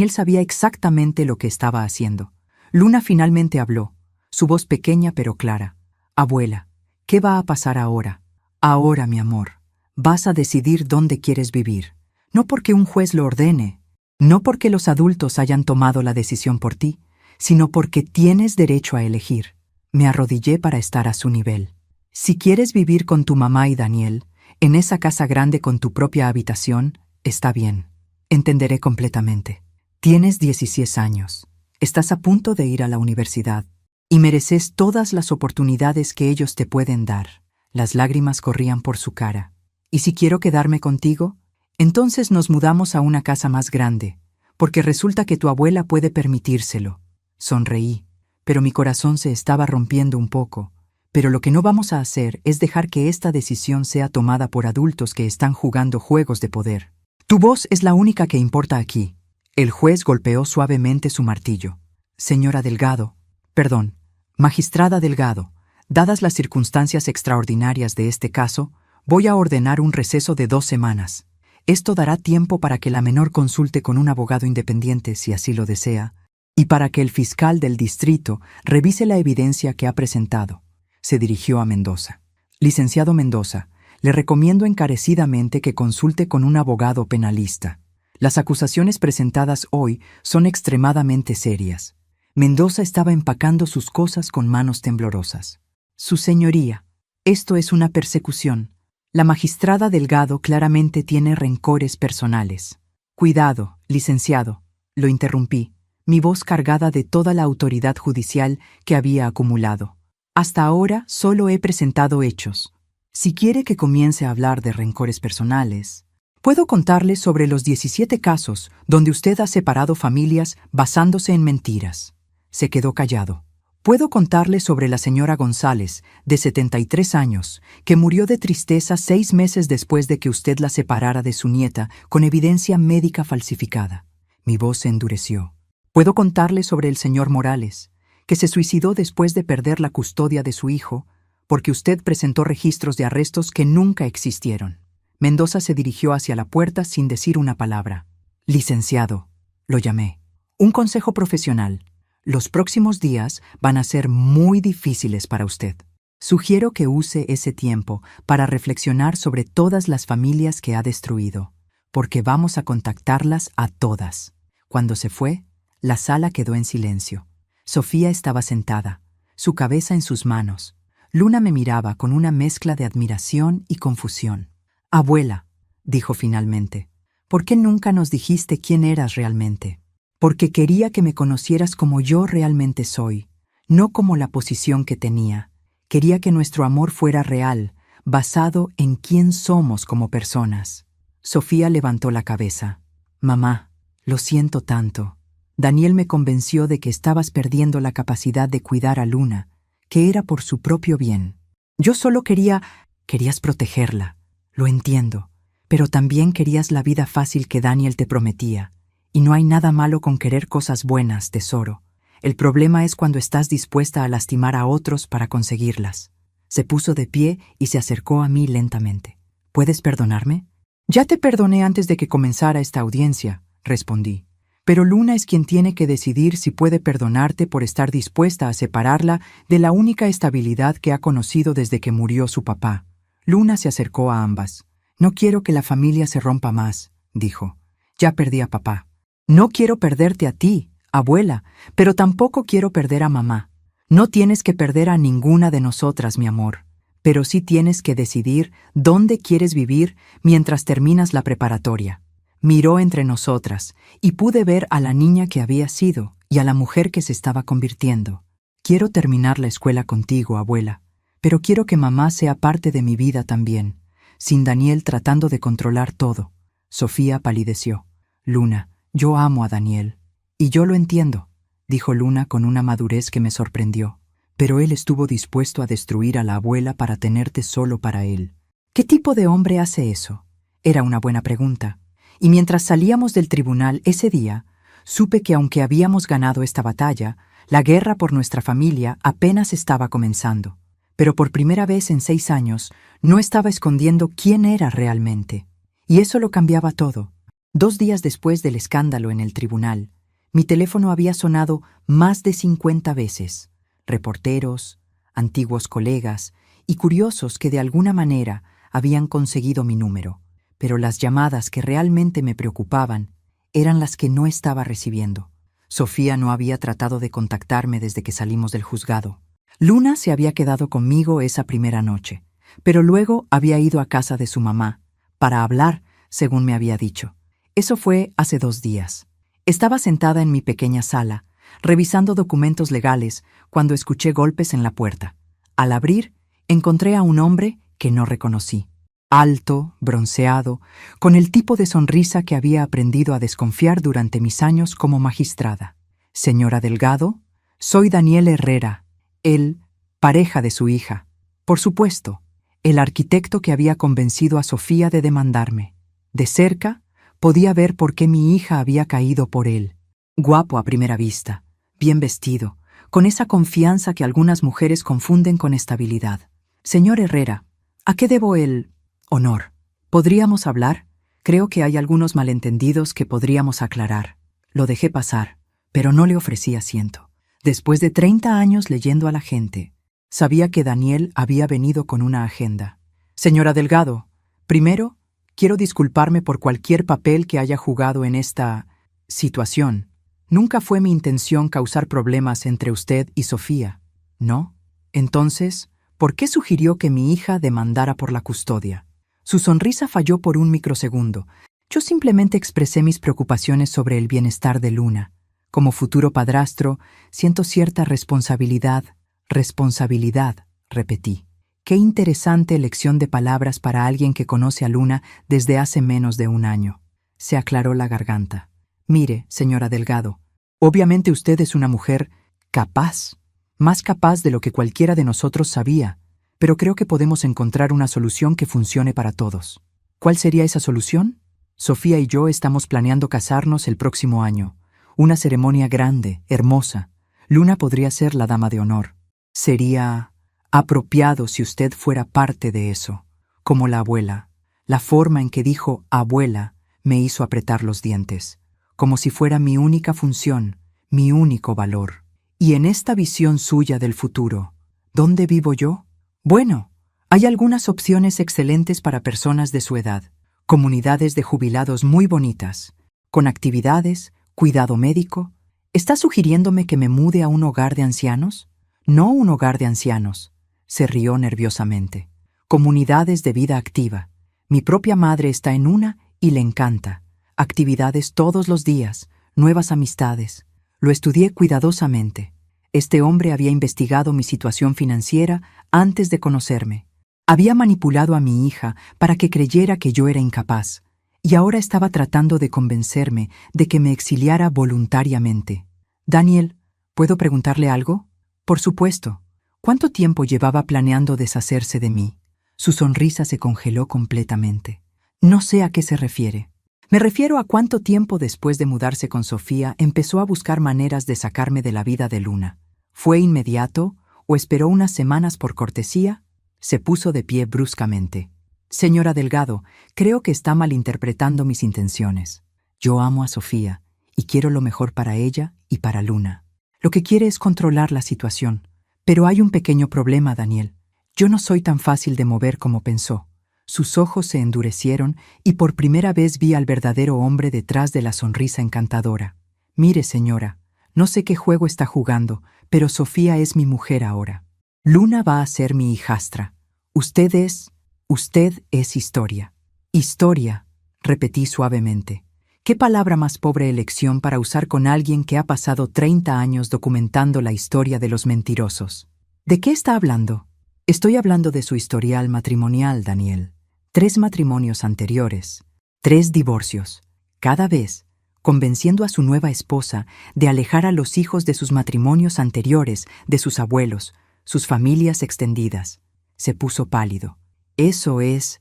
sabía exactamente lo que estaba haciendo. Luna finalmente habló, su voz pequeña pero clara. Abuela, ¿qué va a pasar ahora? Ahora, mi amor, vas a decidir dónde quieres vivir. No porque un juez lo ordene, no porque los adultos hayan tomado la decisión por ti, sino porque tienes derecho a elegir. Me arrodillé para estar a su nivel. Si quieres vivir con tu mamá y Daniel, en esa casa grande con tu propia habitación, está bien. Entenderé completamente. Tienes 16 años. Estás a punto de ir a la universidad y mereces todas las oportunidades que ellos te pueden dar. Las lágrimas corrían por su cara. ¿Y si quiero quedarme contigo? Entonces nos mudamos a una casa más grande, porque resulta que tu abuela puede permitírselo. Sonreí, pero mi corazón se estaba rompiendo un poco. Pero lo que no vamos a hacer es dejar que esta decisión sea tomada por adultos que están jugando juegos de poder. Tu voz es la única que importa aquí. El juez golpeó suavemente su martillo. Señora Delgado, perdón, magistrada Delgado, dadas las circunstancias extraordinarias de este caso, voy a ordenar un receso de 2 semanas. Esto dará tiempo para que la menor consulte con un abogado independiente si así lo desea, y para que el fiscal del distrito revise la evidencia que ha presentado. Se dirigió a Mendoza. Licenciado Mendoza, le recomiendo encarecidamente que consulte con un abogado penalista. Las acusaciones presentadas hoy son extremadamente serias. Mendoza estaba empacando sus cosas con manos temblorosas. Su señoría, esto es una persecución. La magistrada Delgado claramente tiene rencores personales. Cuidado, licenciado, lo interrumpí, mi voz cargada de toda la autoridad judicial que había acumulado. Hasta ahora solo he presentado hechos. Si quiere que comience a hablar de rencores personales, puedo contarle sobre los 17 casos donde usted ha separado familias basándose en mentiras. Se quedó callado. Puedo contarle sobre la señora González, de 73 años, que murió de tristeza 6 meses después de que usted la separara de su nieta con evidencia médica falsificada. Mi voz se endureció. Puedo contarle sobre el señor Morales, que se suicidó después de perder la custodia de su hijo, porque usted presentó registros de arrestos que nunca existieron. Mendoza se dirigió hacia la puerta sin decir una palabra. Licenciado, lo llamé. Un consejo profesional. Los próximos días van a ser muy difíciles para usted. Sugiero que use ese tiempo para reflexionar sobre todas las familias que ha destruido, porque vamos a contactarlas a todas. Cuando se fue, la sala quedó en silencio. Sofía estaba sentada, su cabeza en sus manos. Luna me miraba con una mezcla de admiración y confusión. Abuela, dijo finalmente, ¿por qué nunca nos dijiste quién eras realmente? Porque quería que me conocieras como yo realmente soy, no como la posición que tenía. Quería que nuestro amor fuera real, basado en quién somos como personas. Sofía levantó la cabeza. Mamá, lo siento tanto. Daniel me convenció de que estabas perdiendo la capacidad de cuidar a Luna, que era por su propio bien. Yo solo querías protegerla, lo entiendo, pero también querías la vida fácil que Daniel te prometía. Y no hay nada malo con querer cosas buenas, tesoro. El problema es cuando estás dispuesta a lastimar a otros para conseguirlas. Se puso de pie y se acercó a mí lentamente. ¿Puedes perdonarme? Ya te perdoné antes de que comenzara esta audiencia, respondí. Pero Luna es quien tiene que decidir si puede perdonarte por estar dispuesta a separarla de la única estabilidad que ha conocido desde que murió su papá. Luna se acercó a ambas. No quiero que la familia se rompa más, dijo. Ya perdí a papá. No quiero perderte a ti, abuela, pero tampoco quiero perder a mamá. No tienes que perder a ninguna de nosotras, mi amor, pero sí tienes que decidir dónde quieres vivir mientras terminas la preparatoria. Miró entre nosotras y pude ver a la niña que había sido y a la mujer que se estaba convirtiendo. Quiero terminar la escuela contigo, abuela, pero quiero que mamá sea parte de mi vida también, sin Daniel tratando de controlar todo. Sofía palideció. Luna, yo amo a Daniel. Y yo lo entiendo, dijo Luna con una madurez que me sorprendió. Pero él estuvo dispuesto a destruir a la abuela para tenerte solo para él. ¿Qué tipo de hombre hace eso? Era una buena pregunta. Y mientras salíamos del tribunal ese día, supe que aunque habíamos ganado esta batalla, la guerra por nuestra familia apenas estaba comenzando. Pero por primera vez en 6 años, no estaba escondiendo quién era realmente. Y eso lo cambiaba todo. 2 días después del escándalo en el tribunal, mi teléfono había sonado más de 50 veces. Reporteros, antiguos colegas y curiosos que de alguna manera habían conseguido mi número. Pero las llamadas que realmente me preocupaban eran las que no estaba recibiendo. Sofía no había tratado de contactarme desde que salimos del juzgado. Luna se había quedado conmigo esa primera noche, pero luego había ido a casa de su mamá, para hablar, según me había dicho. Eso fue hace 2 días. Estaba sentada en mi pequeña sala, revisando documentos legales, cuando escuché golpes en la puerta. Al abrir, encontré a un hombre que no reconocí. Alto, bronceado, con el tipo de sonrisa que había aprendido a desconfiar durante mis años como magistrada. Señora Delgado, soy Daniel Herrera, el pareja de su hija. Por supuesto, el arquitecto que había convencido a Sofía de demandarme. De cerca, podía ver por qué mi hija había caído por él. Guapo a primera vista, bien vestido, con esa confianza que algunas mujeres confunden con estabilidad. Señor Herrera, ¿a qué debo el honor? ¿Podríamos hablar? Creo que hay algunos malentendidos que podríamos aclarar. Lo dejé pasar, pero no le ofrecí asiento. Después de 30 años leyendo a la gente, sabía que Daniel había venido con una agenda. Señora Delgado, primero, quiero disculparme por cualquier papel que haya jugado en esta situación. Nunca fue mi intención causar problemas entre usted y Sofía, ¿no? Entonces, ¿por qué sugirió que mi hija demandara por la custodia? Su sonrisa falló por un microsegundo. Yo simplemente expresé mis preocupaciones sobre el bienestar de Luna. Como futuro padrastro, siento cierta responsabilidad. Responsabilidad, repetí. Qué interesante elección de palabras para alguien que conoce a Luna desde hace menos de un año. Se aclaró la garganta. Mire, señora Delgado, obviamente usted es una mujer capaz, más capaz de lo que cualquiera de nosotros sabía, pero creo que podemos encontrar una solución que funcione para todos. ¿Cuál sería esa solución? Sofía y yo estamos planeando casarnos el próximo año. Una ceremonia grande, hermosa. Luna podría ser la dama de honor. Sería apropiado si usted fuera parte de eso, como la abuela. La forma en que dijo abuela me hizo apretar los dientes, como si fuera mi única función, mi único valor. Y en esta visión suya del futuro, ¿dónde vivo yo? Bueno, hay algunas opciones excelentes para personas de su edad, comunidades de jubilados muy bonitas, con actividades, cuidado médico. ¿Está sugiriéndome que me mude a un hogar de ancianos? No un hogar de ancianos. Se rió nerviosamente. Comunidades de vida activa. Mi propia madre está en una y le encanta. Actividades todos los días, nuevas amistades. Lo estudié cuidadosamente. Este hombre había investigado mi situación financiera antes de conocerme. Había manipulado a mi hija para que creyera que yo era incapaz, y ahora estaba tratando de convencerme de que me exiliara voluntariamente. Daniel, ¿puedo preguntarle algo? Por supuesto. ¿Cuánto tiempo llevaba planeando deshacerse de mí? Su sonrisa se congeló completamente. No sé a qué se refiere. Me refiero a cuánto tiempo después de mudarse con Sofía empezó a buscar maneras de sacarme de la vida de Luna. ¿Fue inmediato o esperó unas semanas por cortesía? Se puso de pie bruscamente. Señora Delgado, creo que está malinterpretando mis intenciones. Yo amo a Sofía y quiero lo mejor para ella y para Luna. Lo que quiere es controlar la situación. Pero hay un pequeño problema, Daniel. Yo no soy tan fácil de mover como pensó. Sus ojos se endurecieron y por primera vez vi al verdadero hombre detrás de la sonrisa encantadora. Mire, señora, no sé qué juego está jugando, pero Sofía es mi mujer ahora. Luna va a ser mi hijastra. Usted es historia. Historia, repetí suavemente. ¿Qué palabra más pobre elección para usar con alguien que ha pasado 30 años documentando la historia de los mentirosos? ¿De qué está hablando? Estoy hablando de su historial matrimonial, Daniel. 3 matrimonios anteriores, 3 divorcios, cada vez convenciendo a su nueva esposa de alejar a los hijos de sus matrimonios anteriores, de sus abuelos, sus familias extendidas. Se puso pálido. Eso es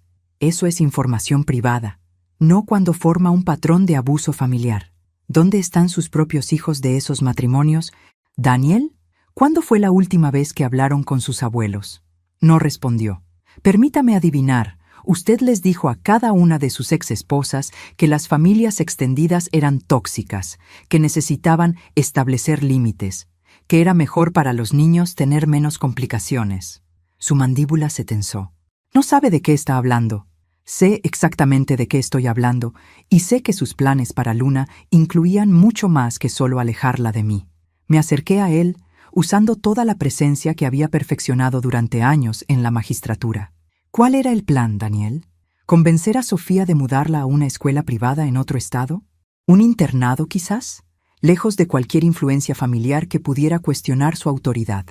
información privada. No cuando forma un patrón de abuso familiar. ¿Dónde están sus propios hijos de esos matrimonios? ¿Daniel? ¿Cuándo fue la última vez que hablaron con sus abuelos? No respondió. Permítame adivinar. Usted les dijo a cada una de sus exesposas que las familias extendidas eran tóxicas, que necesitaban establecer límites, que era mejor para los niños tener menos complicaciones. Su mandíbula se tensó. No sabe de qué está hablando. Sé exactamente de qué estoy hablando y sé que sus planes para Luna incluían mucho más que solo alejarla de mí. Me acerqué a él usando toda la presencia que había perfeccionado durante años en la magistratura. ¿Cuál era el plan, Daniel? ¿Convencer a Sofía de mudarla a una escuela privada en otro estado? ¿Un internado, quizás? Lejos de cualquier influencia familiar que pudiera cuestionar su autoridad.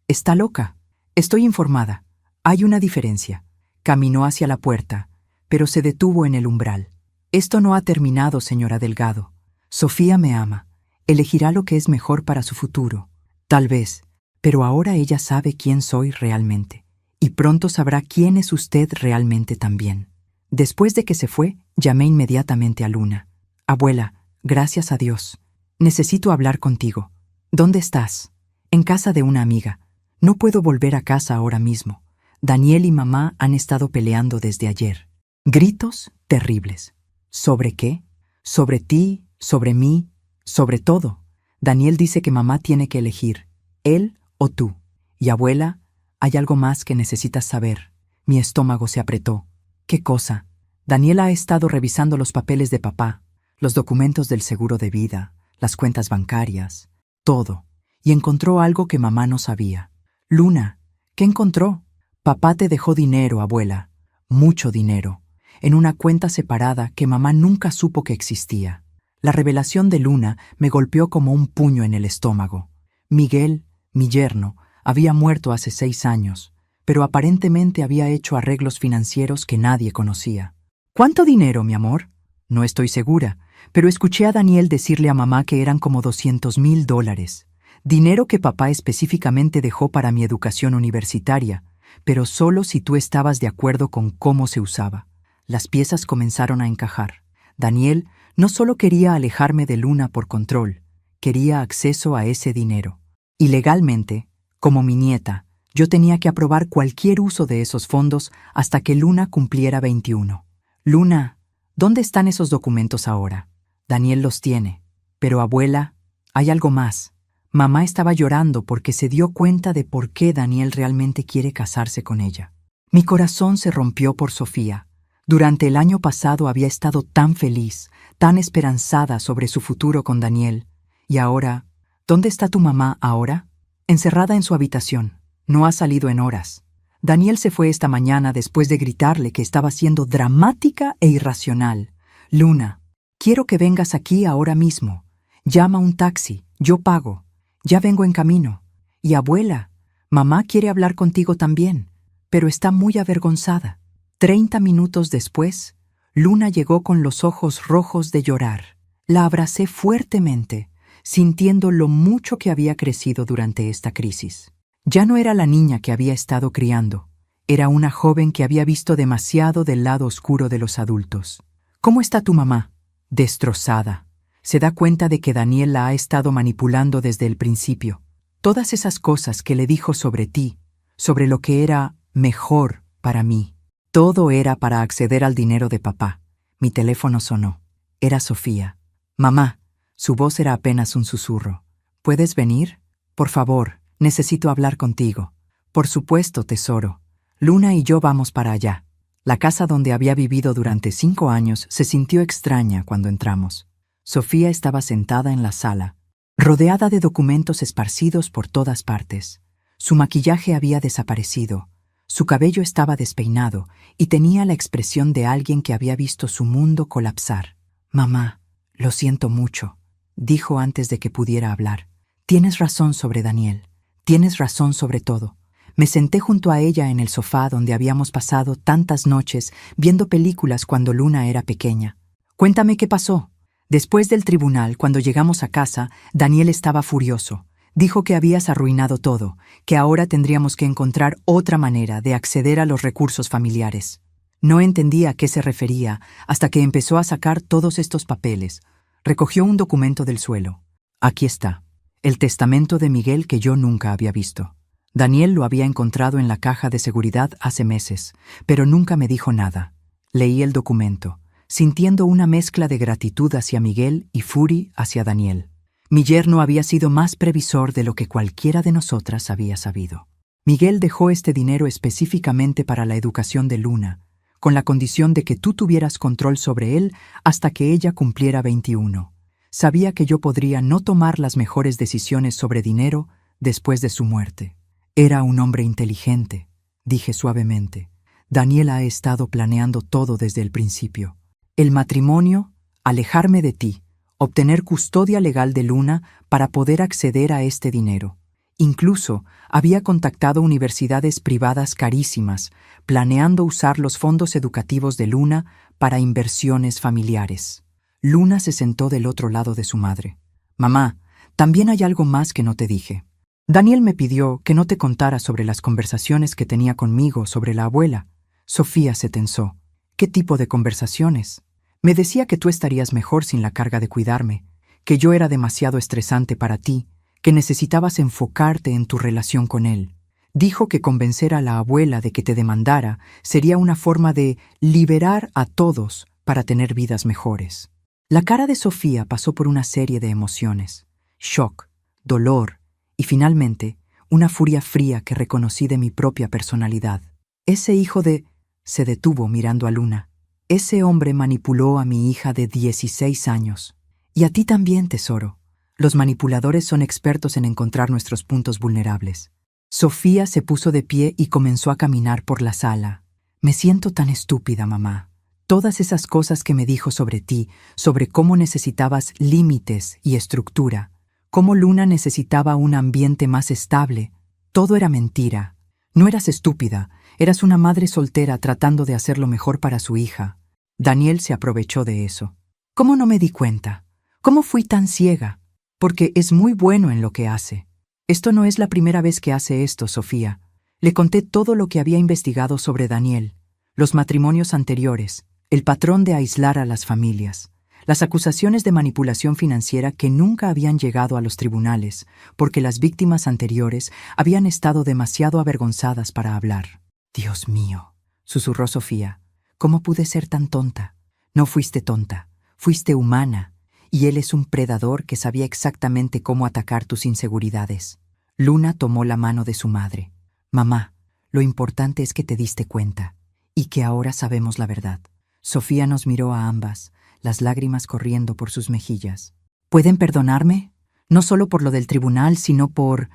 Está loca. Estoy informada. Hay una diferencia. Caminó hacia la puerta, pero se detuvo en el umbral. Esto no ha terminado, señora Delgado. Sofía me ama. Elegirá lo que es mejor para su futuro. Tal vez, Pero ahora ella sabe quién soy realmente, y pronto sabrá quién es usted realmente también. Después de que se fue, llamé inmediatamente a Luna. Abuela, gracias a Dios. Necesito hablar contigo. ¿Dónde estás? En casa de una amiga. No puedo volver a casa ahora mismo. Daniel y mamá han estado peleando desde ayer. Gritos terribles. ¿Sobre qué? Sobre ti, sobre mí, sobre todo. Daniel dice que mamá tiene que elegir, él o tú. Y abuela, hay algo más que necesitas saber. Mi estómago se apretó. ¿Qué cosa? Daniel ha estado revisando los papeles de papá, los documentos del seguro de vida, las cuentas bancarias, todo, y encontró algo que mamá no sabía. Luna, ¿qué encontró? Papá te dejó dinero, abuela, mucho dinero, en una cuenta separada que mamá nunca supo que existía. La revelación de Luna me golpeó como un puño en el estómago. Miguel, mi yerno, había muerto hace 6 años, pero aparentemente había hecho arreglos financieros que nadie conocía. ¿Cuánto dinero, mi amor? No estoy segura, pero escuché a Daniel decirle a mamá que eran como $200,000. Dinero que papá específicamente dejó para mi educación universitaria, pero solo si tú estabas de acuerdo con cómo se usaba. Las piezas comenzaron a encajar. Daniel no solo quería alejarme de Luna por control, quería acceso a ese dinero. Y legalmente, como mi nieta, yo tenía que aprobar cualquier uso de esos fondos hasta que Luna cumpliera 21. Luna, ¿dónde están esos documentos ahora? Daniel los tiene. Pero abuela, hay algo más. Mamá estaba llorando porque se dio cuenta de por qué Daniel realmente quiere casarse con ella. Mi corazón se rompió por Sofía. Durante el año pasado había estado tan feliz, tan esperanzada sobre su futuro con Daniel. Y ahora, ¿dónde está tu mamá ahora? Encerrada en su habitación. No ha salido en horas. Daniel se fue esta mañana después de gritarle que estaba siendo dramática e irracional. Luna, quiero que vengas aquí ahora mismo. Llama un taxi, yo pago. Ya vengo en camino. Y abuela, mamá quiere hablar contigo también, pero está muy avergonzada. 30 minutos después, Luna llegó con los ojos rojos de llorar. La abracé fuertemente, sintiendo lo mucho que había crecido durante esta crisis. Ya no era la niña que había estado criando, era una joven que había visto demasiado del lado oscuro de los adultos. ¿Cómo está tu mamá? Destrozada. Se da cuenta de que Daniel la ha estado manipulando desde el principio. Todas esas cosas que le dijo sobre ti, sobre lo que era mejor para mí. Todo era para acceder al dinero de papá. Mi teléfono sonó. Era Sofía. Mamá. Su voz era apenas un susurro. ¿Puedes venir? Por favor, necesito hablar contigo. Por supuesto, tesoro. Luna y yo vamos para allá. La casa donde había vivido durante 5 años se sintió extraña cuando entramos. Sofía estaba sentada en la sala, rodeada de documentos esparcidos por todas partes. Su maquillaje había desaparecido. Su cabello estaba despeinado y tenía la expresión de alguien que había visto su mundo colapsar. Mamá, lo siento mucho, dijo antes de que pudiera hablar. Tienes razón sobre Daniel. Tienes razón sobre todo. Me senté junto a ella en el sofá donde habíamos pasado tantas noches viendo películas cuando Luna era pequeña. Cuéntame qué pasó. Después del tribunal, cuando llegamos a casa, Daniel estaba furioso. Dijo que habías arruinado todo, que ahora tendríamos que encontrar otra manera de acceder a los recursos familiares. No entendí a qué se refería hasta que empezó a sacar todos estos papeles. Recogió un documento del suelo. Aquí está. El testamento de Miguel que yo nunca había visto. Daniel lo había encontrado en la caja de seguridad hace meses, pero nunca me dijo nada. Leí el documento, sintiendo una mezcla de gratitud hacia Miguel y furia hacia Daniel. Mi yerno había sido más previsor de lo que cualquiera de nosotras había sabido. Miguel dejó este dinero específicamente para la educación de Luna, con la condición de que tú tuvieras control sobre él hasta que ella cumpliera 21. Sabía que yo podría no tomar las mejores decisiones sobre dinero después de su muerte. Era un hombre inteligente, dije suavemente. Daniel ha estado planeando todo desde el principio. El matrimonio, alejarme de ti, obtener custodia legal de Luna para poder acceder a este dinero. Incluso había contactado universidades privadas carísimas, planeando usar los fondos educativos de Luna para inversiones familiares. Luna se sentó del otro lado de su madre. Mamá, también hay algo más que no te dije. Daniel me pidió que no te contara sobre las conversaciones que tenía conmigo sobre la abuela. Sofía se tensó. ¿Qué tipo de conversaciones? Me decía que tú estarías mejor sin la carga de cuidarme, que yo era demasiado estresante para ti, que necesitabas enfocarte en tu relación con él. Dijo que convencer a la abuela de que te demandara sería una forma de liberar a todos para tener vidas mejores. La cara de Sofía pasó por una serie de emociones: shock, dolor y finalmente una furia fría que reconocí de mi propia personalidad. Ese hijo de... Se detuvo mirando a Luna. Ese hombre manipuló a mi hija de 16 años. Y a ti también, tesoro. Los manipuladores son expertos en encontrar nuestros puntos vulnerables. Sofía se puso de pie y comenzó a caminar por la sala. Me siento tan estúpida, mamá. Todas esas cosas que me dijo sobre ti, sobre cómo necesitabas límites y estructura, cómo Luna necesitaba un ambiente más estable, todo era mentira. No eras estúpida, eras una madre soltera tratando de hacer lo mejor para su hija. Daniel se aprovechó de eso. ¿Cómo no me di cuenta? ¿Cómo fui tan ciega? Porque es muy bueno en lo que hace. Esto no es la primera vez que hace esto, Sofía. Le conté todo lo que había investigado sobre Daniel, los matrimonios anteriores, el patrón de aislar a las familias, las acusaciones de manipulación financiera que nunca habían llegado a los tribunales porque las víctimas anteriores habían estado demasiado avergonzadas para hablar. Dios mío, susurró Sofía, ¿cómo pude ser tan tonta? No fuiste tonta, fuiste humana, y él es un predador que sabía exactamente cómo atacar tus inseguridades. Luna tomó la mano de su madre. Mamá, lo importante es que te diste cuenta, y que ahora sabemos la verdad. Sofía nos miró a ambas, las lágrimas corriendo por sus mejillas. ¿Pueden perdonarme? No solo por lo del tribunal, sino por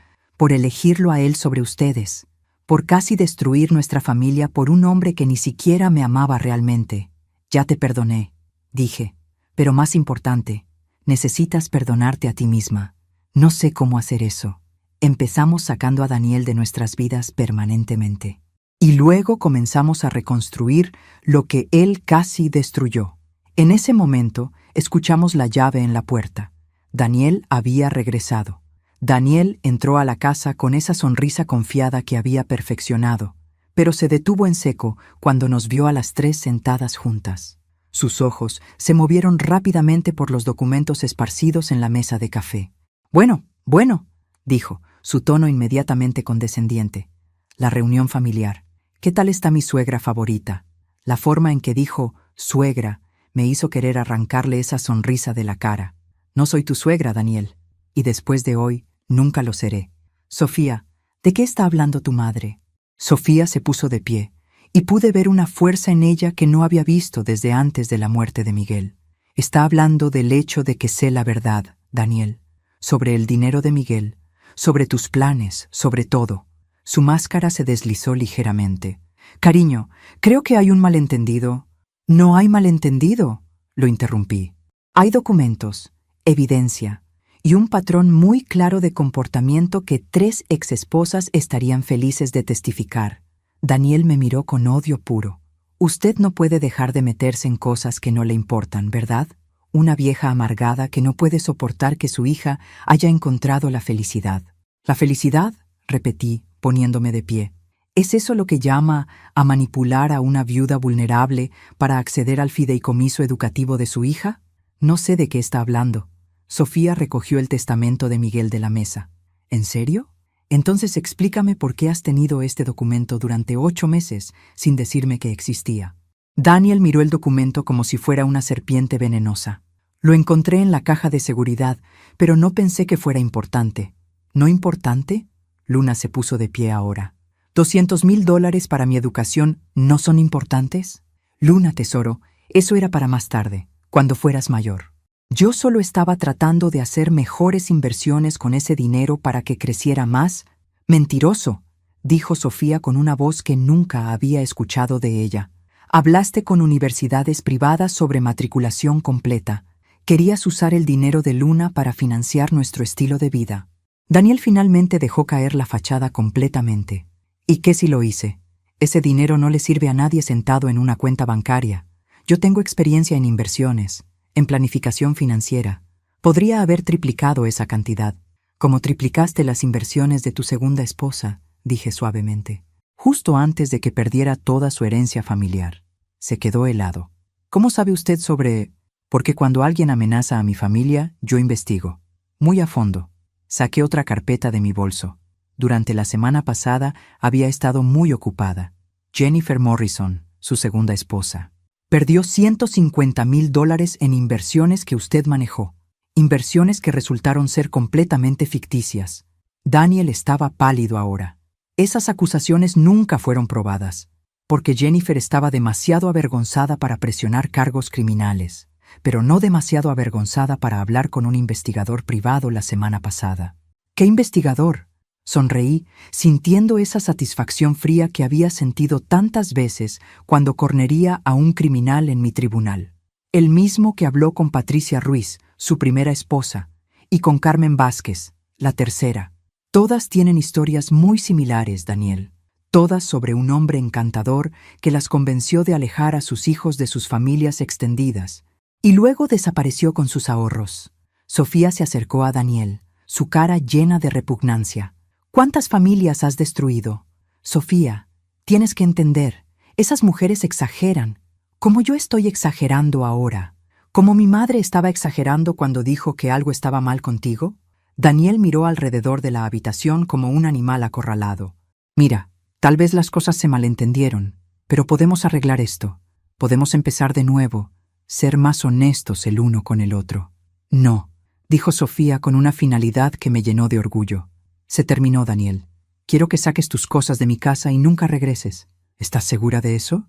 elegirlo a él sobre ustedes, por casi destruir nuestra familia por un hombre que ni siquiera me amaba realmente. Ya te perdoné, dije, pero más importante, necesitas perdonarte a ti misma. No sé cómo hacer eso. Empezamos sacando a Daniel de nuestras vidas permanentemente. Y luego comenzamos a reconstruir lo que él casi destruyó. En ese momento, escuchamos la llave en la puerta. Daniel había regresado. Daniel entró a la casa con esa sonrisa confiada que había perfeccionado, pero se detuvo en seco cuando nos vio a las tres sentadas juntas. Sus ojos se movieron rápidamente por los documentos esparcidos en la mesa de café. Bueno, dijo, su tono inmediatamente condescendiente. La reunión familiar. ¿Qué tal está mi suegra favorita? La forma en que dijo suegra me hizo querer arrancarle esa sonrisa de la cara. No soy tu suegra, Daniel, y después de hoy nunca lo seré. Sofía, ¿de qué está hablando tu madre? Sofía se puso de pie, y pude ver una fuerza en ella que no había visto desde antes de la muerte de Miguel. Está hablando del hecho de que sé la verdad, Daniel, sobre el dinero de Miguel, sobre tus planes, sobre todo. Su máscara se deslizó ligeramente. Cariño, creo que hay un malentendido. No hay malentendido, lo interrumpí. Hay documentos, evidencia, y un patrón muy claro de comportamiento que 3 exesposas estarían felices de testificar. Daniel me miró con odio puro. Usted no puede dejar de meterse en cosas que no le importan, ¿verdad? Una vieja amargada que no puede soportar que su hija haya encontrado la felicidad. ¿La felicidad?, repetí, poniéndome de pie. ¿Es eso lo que llama a manipular a una viuda vulnerable para acceder al fideicomiso educativo de su hija? No sé de qué está hablando. Sofía recogió el testamento de Miguel de la mesa. ¿En serio? Entonces explícame por qué has tenido este documento durante 8 meses sin decirme que existía. Daniel miró el documento como si fuera una serpiente venenosa. Lo encontré en la caja de seguridad, pero no pensé que fuera importante. ¿No importante? Luna se puso de pie ahora. $200,000 para mi educación no son importantes. Luna, tesoro, eso era para más tarde, cuando fueras mayor. Yo solo estaba tratando de hacer mejores inversiones con ese dinero para que creciera más. Mentiroso, dijo Sofía con una voz que nunca había escuchado de ella. Hablaste con universidades privadas sobre matriculación completa. Querías usar el dinero de Luna para financiar nuestro estilo de vida. Daniel finalmente dejó caer la fachada completamente. ¿Y qué si lo hice? Ese dinero no le sirve a nadie sentado en una cuenta bancaria. Yo tengo experiencia en inversiones, en planificación financiera. Podría haber triplicado esa cantidad. Como triplicaste las inversiones de tu segunda esposa, dije suavemente, justo antes de que perdiera toda su herencia familiar. Se quedó helado. ¿Cómo sabe usted sobre...? Porque cuando alguien amenaza a mi familia, yo investigo. Muy a fondo. Saqué otra carpeta de mi bolso. Durante la semana pasada había estado muy ocupada. Jennifer Morrison, su segunda esposa, perdió $150,000 en inversiones que usted manejó. Inversiones que resultaron ser completamente ficticias. Daniel estaba pálido ahora. Esas acusaciones nunca fueron probadas, porque Jennifer estaba demasiado avergonzada para presionar cargos criminales, pero no demasiado avergonzada para hablar con un investigador privado la semana pasada. ¿Qué investigador? Sonreí, sintiendo esa satisfacción fría que había sentido tantas veces cuando cornería a un criminal en mi tribunal. El mismo que habló con Patricia Ruiz, su primera esposa, y con Carmen Vázquez, la tercera. Todas tienen historias muy similares, Daniel. Todas sobre un hombre encantador que las convenció de alejar a sus hijos de sus familias extendidas, y luego desapareció con sus ahorros. Sofía se acercó a Daniel, su cara llena de repugnancia. ¿Cuántas familias has destruido? Sofía, tienes que entender, esas mujeres exageran, como yo estoy exagerando ahora, como mi madre estaba exagerando cuando dijo que algo estaba mal contigo. Daniel miró alrededor de la habitación como un animal acorralado. Mira, tal vez las cosas se malentendieron, pero podemos arreglar esto. Podemos empezar de nuevo, ser más honestos el uno con el otro. No, dijo Sofía con una finalidad que me llenó de orgullo. Se terminó, Daniel. Quiero que saques tus cosas de mi casa y nunca regreses. ¿Estás segura de eso?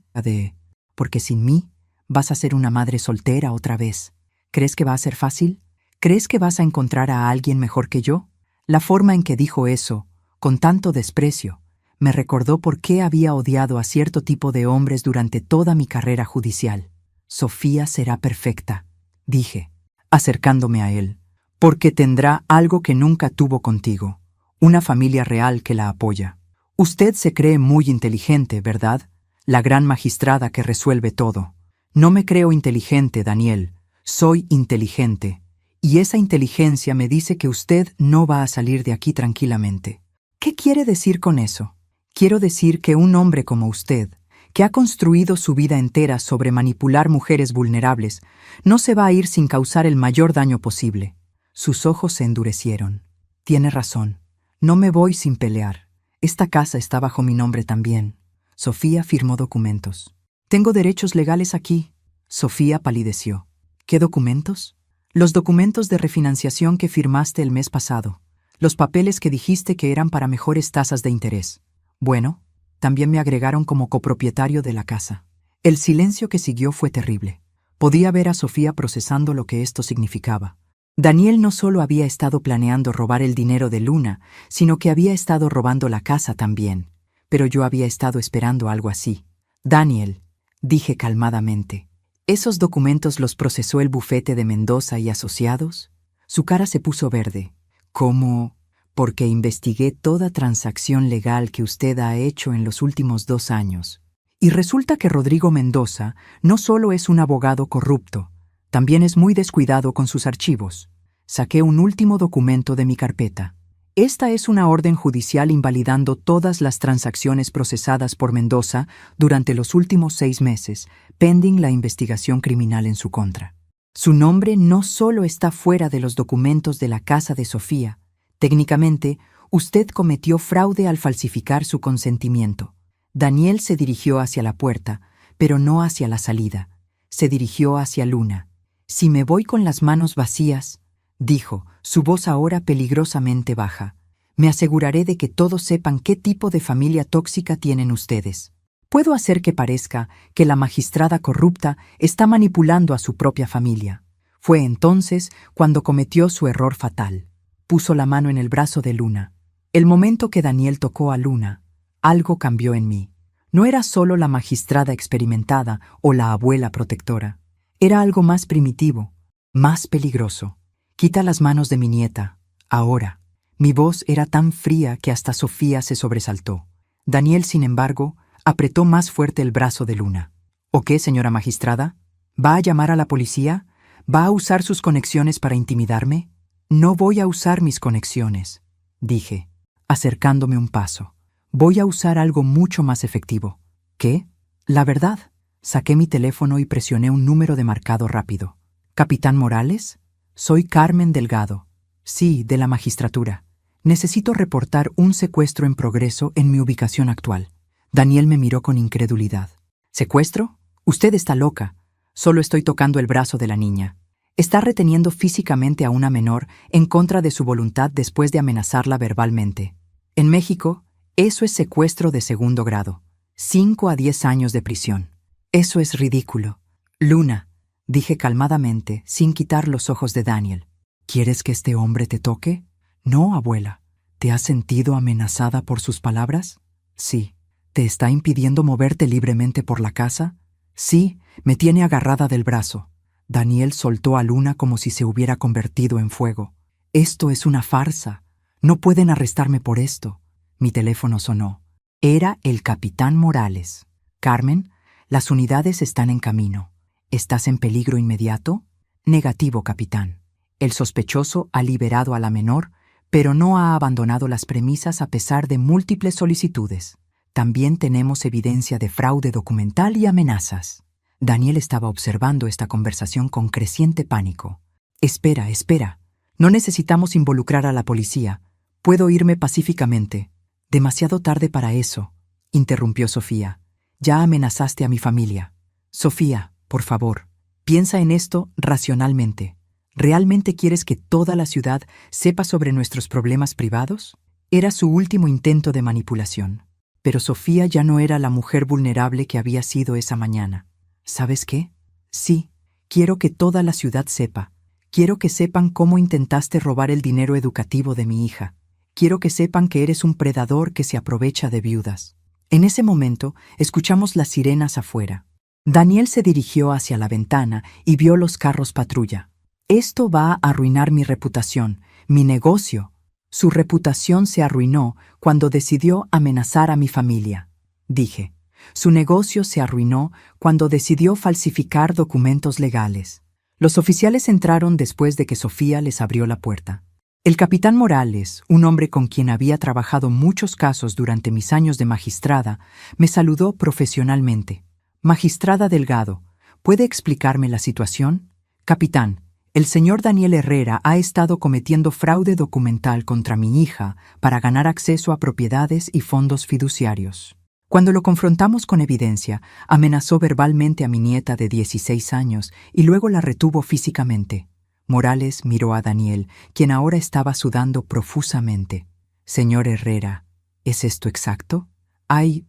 Porque sin mí vas a ser una madre soltera otra vez. ¿Crees que va a ser fácil? ¿Crees que vas a encontrar a alguien mejor que yo? La forma en que dijo eso, con tanto desprecio, me recordó por qué había odiado a cierto tipo de hombres durante toda mi carrera judicial. Sofía será perfecta, dije, acercándome a él, porque tendrá algo que nunca tuvo contigo. Una familia real que la apoya. Usted se cree muy inteligente, ¿verdad? La gran magistrada que resuelve todo. No me creo inteligente, Daniel. Soy inteligente. Y esa inteligencia me dice que usted no va a salir de aquí tranquilamente. ¿Qué quiere decir con eso? Quiero decir que un hombre como usted, que ha construido su vida entera sobre manipular mujeres vulnerables, no se va a ir sin causar el mayor daño posible. Sus ojos se endurecieron. Tiene razón. No me voy sin pelear. Esta casa está bajo mi nombre también. Sofía firmó documentos. Tengo derechos legales aquí. Sofía palideció. ¿Qué documentos? Los documentos de refinanciación que firmaste el mes pasado. Los papeles que dijiste que eran para mejores tasas de interés. Bueno, también me agregaron como copropietario de la casa. El silencio que siguió fue terrible. Podía ver a Sofía procesando lo que esto significaba. Daniel no solo había estado planeando robar el dinero de Luna, sino que había estado robando la casa también. Pero yo había estado esperando algo así. Daniel, dije calmadamente, ¿esos documentos los procesó el bufete de Mendoza y Asociados? Su cara se puso verde. ¿Cómo? Porque investigué toda transacción legal que usted ha hecho en los últimos 2 años. Y resulta que Rodrigo Mendoza no solo es un abogado corrupto, también es muy descuidado con sus archivos. Saqué un último documento de mi carpeta. Esta es una orden judicial invalidando todas las transacciones procesadas por Mendoza durante los últimos 6 meses, pending la investigación criminal en su contra. Su nombre no solo está fuera de los documentos de la casa de Sofía. Técnicamente, usted cometió fraude al falsificar su consentimiento. Daniel se dirigió hacia la puerta, pero no hacia la salida. Se dirigió hacia Luna. Si me voy con las manos vacías, dijo, su voz ahora peligrosamente baja, me aseguraré de que todos sepan qué tipo de familia tóxica tienen ustedes. Puedo hacer que parezca que la magistrada corrupta está manipulando a su propia familia. Fue entonces cuando cometió su error fatal. Puso la mano en el brazo de Luna. El momento que Daniel tocó a Luna, algo cambió en mí. No era solo la magistrada experimentada o la abuela protectora. Era algo más primitivo, más peligroso. Quita las manos de mi nieta, ahora. Mi voz era tan fría que hasta Sofía se sobresaltó. Daniel, sin embargo, apretó más fuerte el brazo de Luna. ¿O qué, señora magistrada? ¿Va a llamar a la policía? ¿Va a usar sus conexiones para intimidarme? No voy a usar mis conexiones, dije, acercándome un paso. Voy a usar algo mucho más efectivo. ¿Qué? La verdad. Saqué mi teléfono y presioné un número de marcado rápido. ¿Capitán Morales? Soy Carmen Delgado. Sí, de la magistratura. Necesito reportar un secuestro en progreso en mi ubicación actual. Daniel me miró con incredulidad. ¿Secuestro? Usted está loca. Solo estoy tocando el brazo de la niña. Está reteniendo físicamente a una menor en contra de su voluntad después de amenazarla verbalmente. En México, eso es secuestro de segundo grado. 5 a 10 años de prisión. Eso es ridículo. Luna, dije calmadamente, sin quitar los ojos de Daniel. ¿Quieres que este hombre te toque? No, abuela. ¿Te has sentido amenazada por sus palabras? Sí. ¿Te está impidiendo moverte libremente por la casa? Sí, me tiene agarrada del brazo. Daniel soltó a Luna como si se hubiera convertido en fuego. Esto es una farsa. No pueden arrestarme por esto. Mi teléfono sonó. Era el capitán Morales. Carmen, las unidades están en camino. ¿Estás en peligro inmediato? Negativo, capitán. El sospechoso ha liberado a la menor, pero no ha abandonado las premisas a pesar de múltiples solicitudes. También tenemos evidencia de fraude documental y amenazas. Daniel estaba observando esta conversación con creciente pánico. Espera, espera. No necesitamos involucrar a la policía. Puedo irme pacíficamente. Demasiado tarde para eso, interrumpió Sofía. Ya amenazaste a mi familia. Sofía, por favor, piensa en esto racionalmente. ¿Realmente quieres que toda la ciudad sepa sobre nuestros problemas privados? Era su último intento de manipulación. Pero Sofía ya no era la mujer vulnerable que había sido esa mañana. ¿Sabes qué? Sí, quiero que toda la ciudad sepa. Quiero que sepan cómo intentaste robar el dinero educativo de mi hija. Quiero que sepan que eres un predador que se aprovecha de viudas. En ese momento, escuchamos las sirenas afuera. Daniel se dirigió hacia la ventana y vio los carros patrulla. Esto va a arruinar mi reputación, mi negocio. Su reputación se arruinó cuando decidió amenazar a mi familia, dije. Su negocio se arruinó cuando decidió falsificar documentos legales. Los oficiales entraron después de que Sofía les abrió la puerta. El capitán Morales, un hombre con quien había trabajado muchos casos durante mis años de magistrada, me saludó profesionalmente. Magistrada Delgado, ¿puede explicarme la situación? Capitán, el señor Daniel Herrera ha estado cometiendo fraude documental contra mi hija para ganar acceso a propiedades y fondos fiduciarios. Cuando lo confrontamos con evidencia, amenazó verbalmente a mi nieta de 16 años y luego la retuvo físicamente. Morales miró a Daniel, quien ahora estaba sudando profusamente. Señor Herrera, ¿es esto exacto? Hay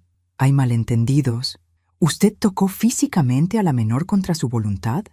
malentendidos. ¿Usted tocó físicamente a la menor contra su voluntad?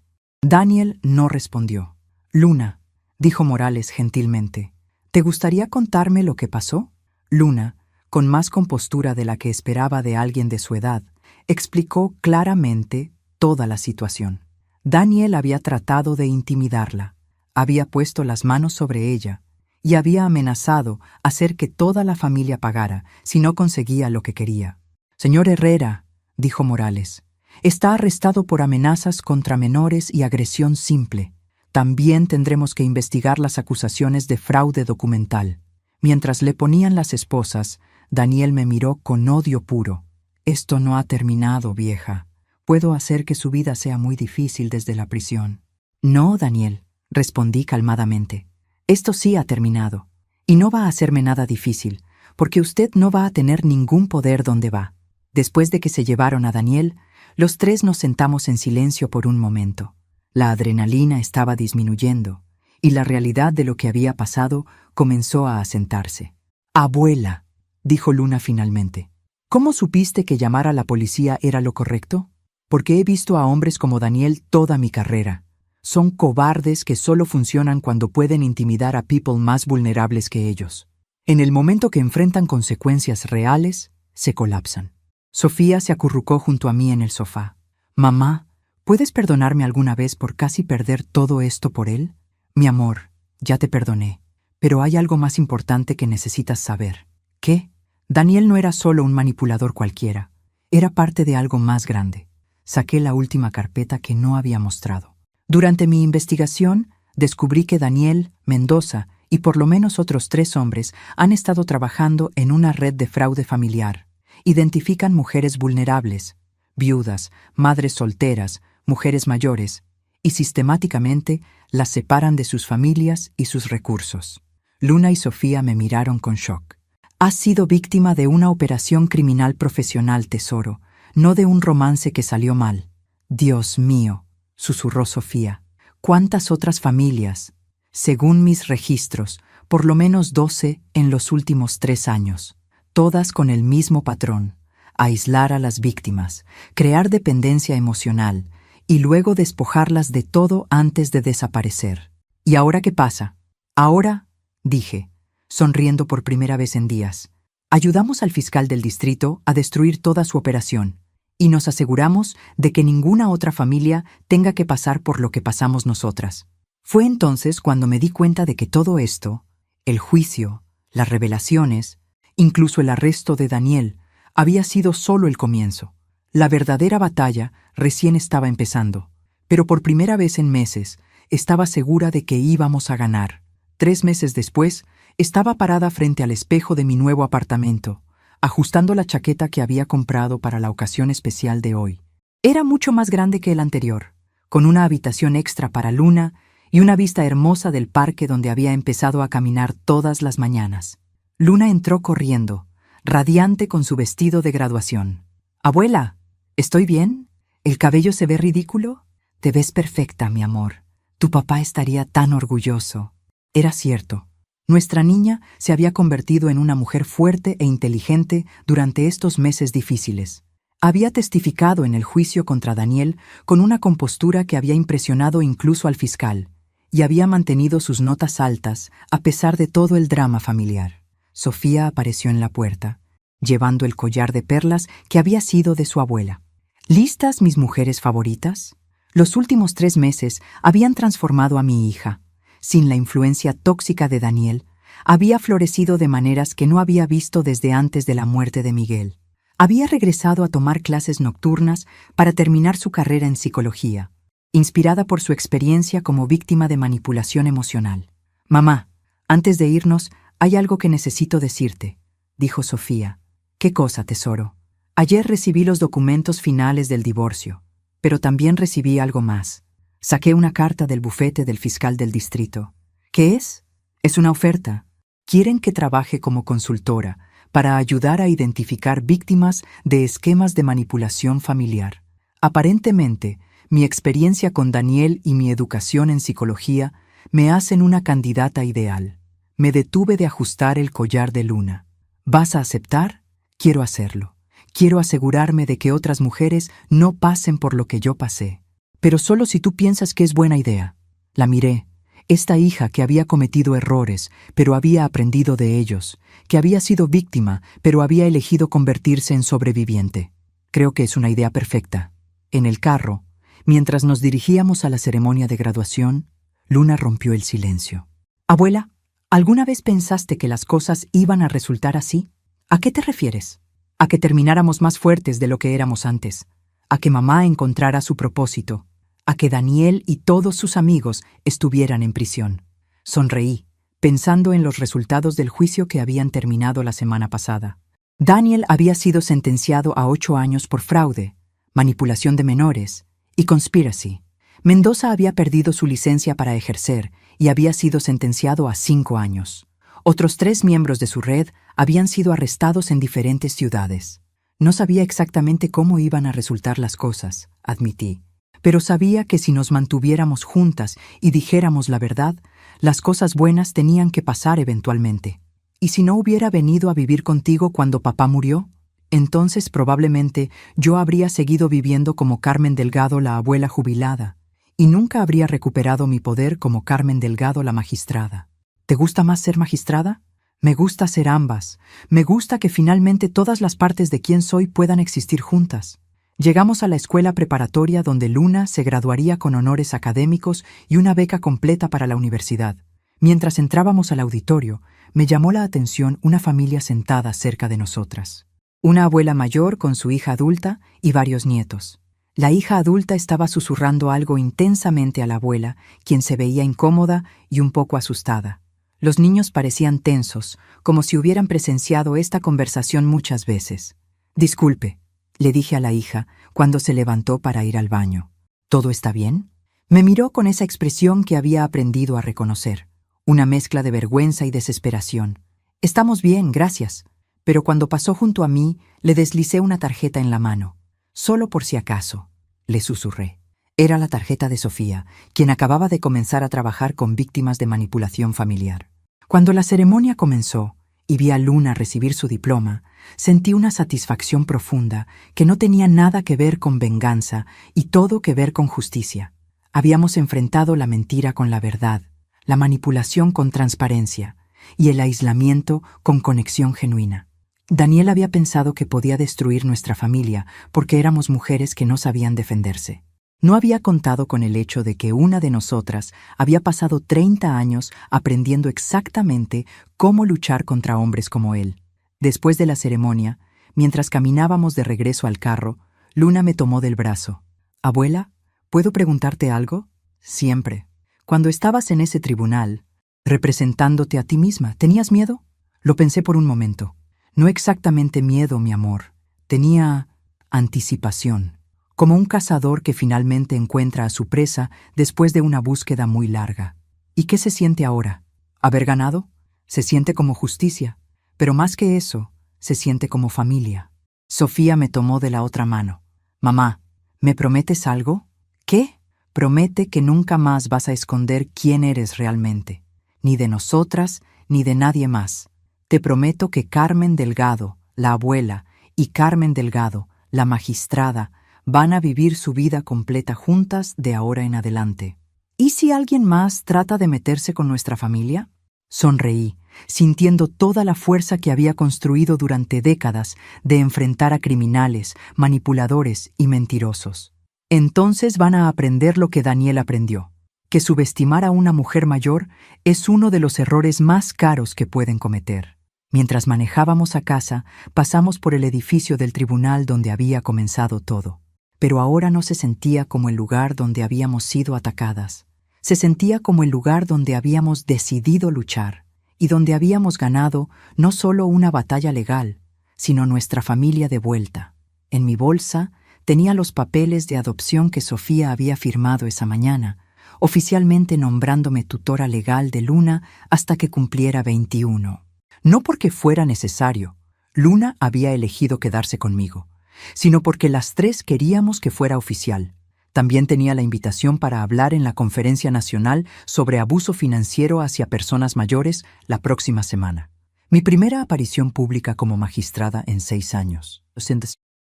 Daniel no respondió. Luna, dijo Morales gentilmente, ¿te gustaría contarme lo que pasó? Luna, con más compostura de la que esperaba de alguien de su edad, explicó claramente toda la situación. Daniel había tratado de intimidarla, había puesto las manos sobre ella y había amenazado hacer que toda la familia pagara si no conseguía lo que quería. Señor Herrera, dijo Morales, está arrestado por amenazas contra menores y agresión simple. También tendremos que investigar las acusaciones de fraude documental. Mientras le ponían las esposas, Daniel me miró con odio puro. Esto no ha terminado, vieja. Puedo hacer que su vida sea muy difícil desde la prisión. No, Daniel, respondí calmadamente. Esto sí ha terminado. Y no va a hacerme nada difícil, porque usted no va a tener ningún poder donde va. Después de que se llevaron a Daniel, los tres nos sentamos en silencio por un momento. La adrenalina estaba disminuyendo, y la realidad de lo que había pasado comenzó a asentarse. Abuela, dijo Luna finalmente, ¿cómo supiste que llamar a la policía era lo correcto? Porque he visto a hombres como Daniel toda mi carrera. Son cobardes que solo funcionan cuando pueden intimidar a people más vulnerables que ellos. En el momento que enfrentan consecuencias reales, se colapsan. Sofía se acurrucó junto a mí en el sofá. Mamá, ¿puedes perdonarme alguna vez por casi perder todo esto por él? Mi amor, ya te perdoné, pero hay algo más importante que necesitas saber. ¿Qué? Daniel no era solo un manipulador cualquiera, era parte de algo más grande. Saqué la última carpeta que no había mostrado. Durante mi investigación, descubrí que Daniel, Mendoza y por lo menos otros 3 hombres han estado trabajando en una red de fraude familiar. Identifican mujeres vulnerables, viudas, madres solteras, mujeres mayores, y sistemáticamente las separan de sus familias y sus recursos. Luna y Sofía me miraron con shock. Has sido víctima de una operación criminal profesional, tesoro, no de un romance que salió mal. Dios mío, susurró Sofía. ¿Cuántas otras familias? Según mis registros, por lo menos 12 en los últimos 3 años. Todas con el mismo patrón: aislar a las víctimas, crear dependencia emocional y luego despojarlas de todo antes de desaparecer. ¿Y ahora qué pasa? Ahora, dije, sonriendo por primera vez en días, ayudamos al fiscal del distrito a destruir toda su operación y nos aseguramos de que ninguna otra familia tenga que pasar por lo que pasamos nosotras. Fue entonces cuando me di cuenta de que todo esto, el juicio, las revelaciones, incluso el arresto de Daniel, había sido solo el comienzo. La verdadera batalla recién estaba empezando, pero por primera vez en meses estaba segura de que íbamos a ganar. 3 meses después, estaba parada frente al espejo de mi nuevo apartamento, ajustando la chaqueta que había comprado para la ocasión especial de hoy. Era mucho más grande que el anterior, con una habitación extra para Luna y una vista hermosa del parque donde había empezado a caminar todas las mañanas. Luna entró corriendo, radiante con su vestido de graduación. «Abuela, ¿estoy bien? ¿El cabello se ve ridículo? Te ves perfecta, mi amor. Tu papá estaría tan orgulloso». Era cierto. Nuestra niña se había convertido en una mujer fuerte e inteligente durante estos meses difíciles. Había testificado en el juicio contra Daniel con una compostura que había impresionado incluso al fiscal, y había mantenido sus notas altas a pesar de todo el drama familiar. Sofía apareció en la puerta, llevando el collar de perlas que había sido de su abuela. ¿Listas, mis mujeres favoritas? Los últimos 3 meses habían transformado a mi hija. Sin la influencia tóxica de Daniel, había florecido de maneras que no había visto desde antes de la muerte de Miguel. Había regresado a tomar clases nocturnas para terminar su carrera en psicología, inspirada por su experiencia como víctima de manipulación emocional. «Mamá, antes de irnos, hay algo que necesito decirte», dijo Sofía. «¿Qué cosa, tesoro?» «Ayer recibí los documentos finales del divorcio, pero también recibí algo más. Saqué una carta del bufete del fiscal del distrito. ¿Qué es? Es una oferta. Quieren que trabaje como consultora para ayudar a identificar víctimas de esquemas de manipulación familiar. Aparentemente, mi experiencia con Daniel y mi educación en psicología me hacen una candidata ideal. Me detuve de ajustar el collar de Luna. ¿Vas a aceptar? Quiero hacerlo. Quiero asegurarme de que otras mujeres no pasen por lo que yo pasé. Pero solo si tú piensas que es buena idea». La miré. Esta hija que había cometido errores, pero había aprendido de ellos, que había sido víctima, pero había elegido convertirse en sobreviviente. Creo que es una idea perfecta. En el carro, mientras nos dirigíamos a la ceremonia de graduación, Luna rompió el silencio. «Abuela, ¿alguna vez pensaste que las cosas iban a resultar así? ¿A qué te refieres? ¿A que termináramos más fuertes de lo que éramos antes? ¿A que mamá encontrara su propósito? ¿A que Daniel y todos sus amigos estuvieran en prisión?» Sonreí, pensando en los resultados del juicio que habían terminado la semana pasada. Daniel había sido sentenciado a 8 años por fraude, manipulación de menores y conspiracy. Mendoza había perdido su licencia para ejercer y había sido sentenciado a 5 años. Otros 3 miembros de su red habían sido arrestados en diferentes ciudades. No sabía exactamente cómo iban a resultar las cosas, admití, pero sabía que si nos mantuviéramos juntas y dijéramos la verdad, las cosas buenas tenían que pasar eventualmente. ¿Y si no hubiera venido a vivir contigo cuando papá murió? Entonces probablemente yo habría seguido viviendo como Carmen Delgado, la abuela jubilada, y nunca habría recuperado mi poder como Carmen Delgado, la magistrada. ¿Te gusta más ser magistrada? Me gusta ser ambas. Me gusta que finalmente todas las partes de quién soy puedan existir juntas. Llegamos a la escuela preparatoria donde Luna se graduaría con honores académicos y una beca completa para la universidad. Mientras entrábamos al auditorio, me llamó la atención una familia sentada cerca de nosotras. Una abuela mayor con su hija adulta y varios nietos. La hija adulta estaba susurrando algo intensamente a la abuela, quien se veía incómoda y un poco asustada. Los niños parecían tensos, como si hubieran presenciado esta conversación muchas veces. «Disculpe», le dije a la hija cuando se levantó para ir al baño. «¿Todo está bien?». Me miró con esa expresión que había aprendido a reconocer, una mezcla de vergüenza y desesperación. «Estamos bien, gracias». Pero cuando pasó junto a mí, le deslicé una tarjeta en la mano. «Solo por si acaso», le susurré. Era la tarjeta de Sofía, quien acababa de comenzar a trabajar con víctimas de manipulación familiar. Cuando la ceremonia comenzó y vi a Luna recibir su diploma, sentí una satisfacción profunda que no tenía nada que ver con venganza y todo que ver con justicia. Habíamos enfrentado la mentira con la verdad, la manipulación con transparencia y el aislamiento con conexión genuina. Daniel había pensado que podía destruir nuestra familia porque éramos mujeres que no sabían defenderse. No había contado con el hecho de que una de nosotras había pasado 30 años aprendiendo exactamente cómo luchar contra hombres como él. Después de la ceremonia, mientras caminábamos de regreso al carro, Luna me tomó del brazo. «Abuela, ¿puedo preguntarte algo?». «Siempre». «Cuando estabas en ese tribunal, representándote a ti misma, ¿tenías miedo?». Lo pensé por un momento. «No exactamente miedo, mi amor. Tenía anticipación, como un cazador que finalmente encuentra a su presa después de una búsqueda muy larga». «¿Y qué se siente ahora?». «¿Haber ganado?». «Se siente como justicia, pero más que eso, se siente como familia». Sofía me tomó de la otra mano. «Mamá, ¿me prometes algo?». «¿Qué?». «Promete que nunca más vas a esconder quién eres realmente, ni de nosotras, ni de nadie más. Te prometo que Carmen Delgado, la abuela, y Carmen Delgado, la magistrada, van a vivir su vida completa juntas de ahora en adelante». «¿Y si alguien más trata de meterse con nuestra familia?». Sonreí, sintiendo toda la fuerza que había construido durante décadas de enfrentar a criminales, manipuladores y mentirosos. «Entonces van a aprender lo que Daniel aprendió, que subestimar a una mujer mayor es uno de los errores más caros que pueden cometer». Mientras manejábamos a casa, pasamos por el edificio del tribunal donde había comenzado todo. Pero ahora no se sentía como el lugar donde habíamos sido atacadas. Se sentía como el lugar donde habíamos decidido luchar y donde habíamos ganado no solo una batalla legal, sino nuestra familia de vuelta. En mi bolsa tenía los papeles de adopción que Sofía había firmado esa mañana, oficialmente nombrándome tutora legal de Luna hasta que cumpliera 21. No porque fuera necesario, Luna había elegido quedarse conmigo, sino porque las tres queríamos que fuera oficial. También tenía la invitación para hablar en la Conferencia Nacional sobre abuso financiero hacia personas mayores la próxima semana. Mi primera aparición pública como magistrada en 6 años.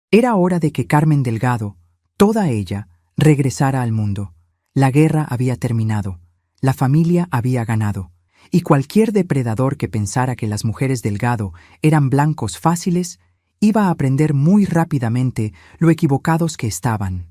Era hora de que Carmen Delgado, toda ella, regresara al mundo. La guerra había terminado, la familia había ganado. Y cualquier depredador que pensara que las mujeres Delgado eran blancos fáciles, iba a aprender muy rápidamente lo equivocados que estaban.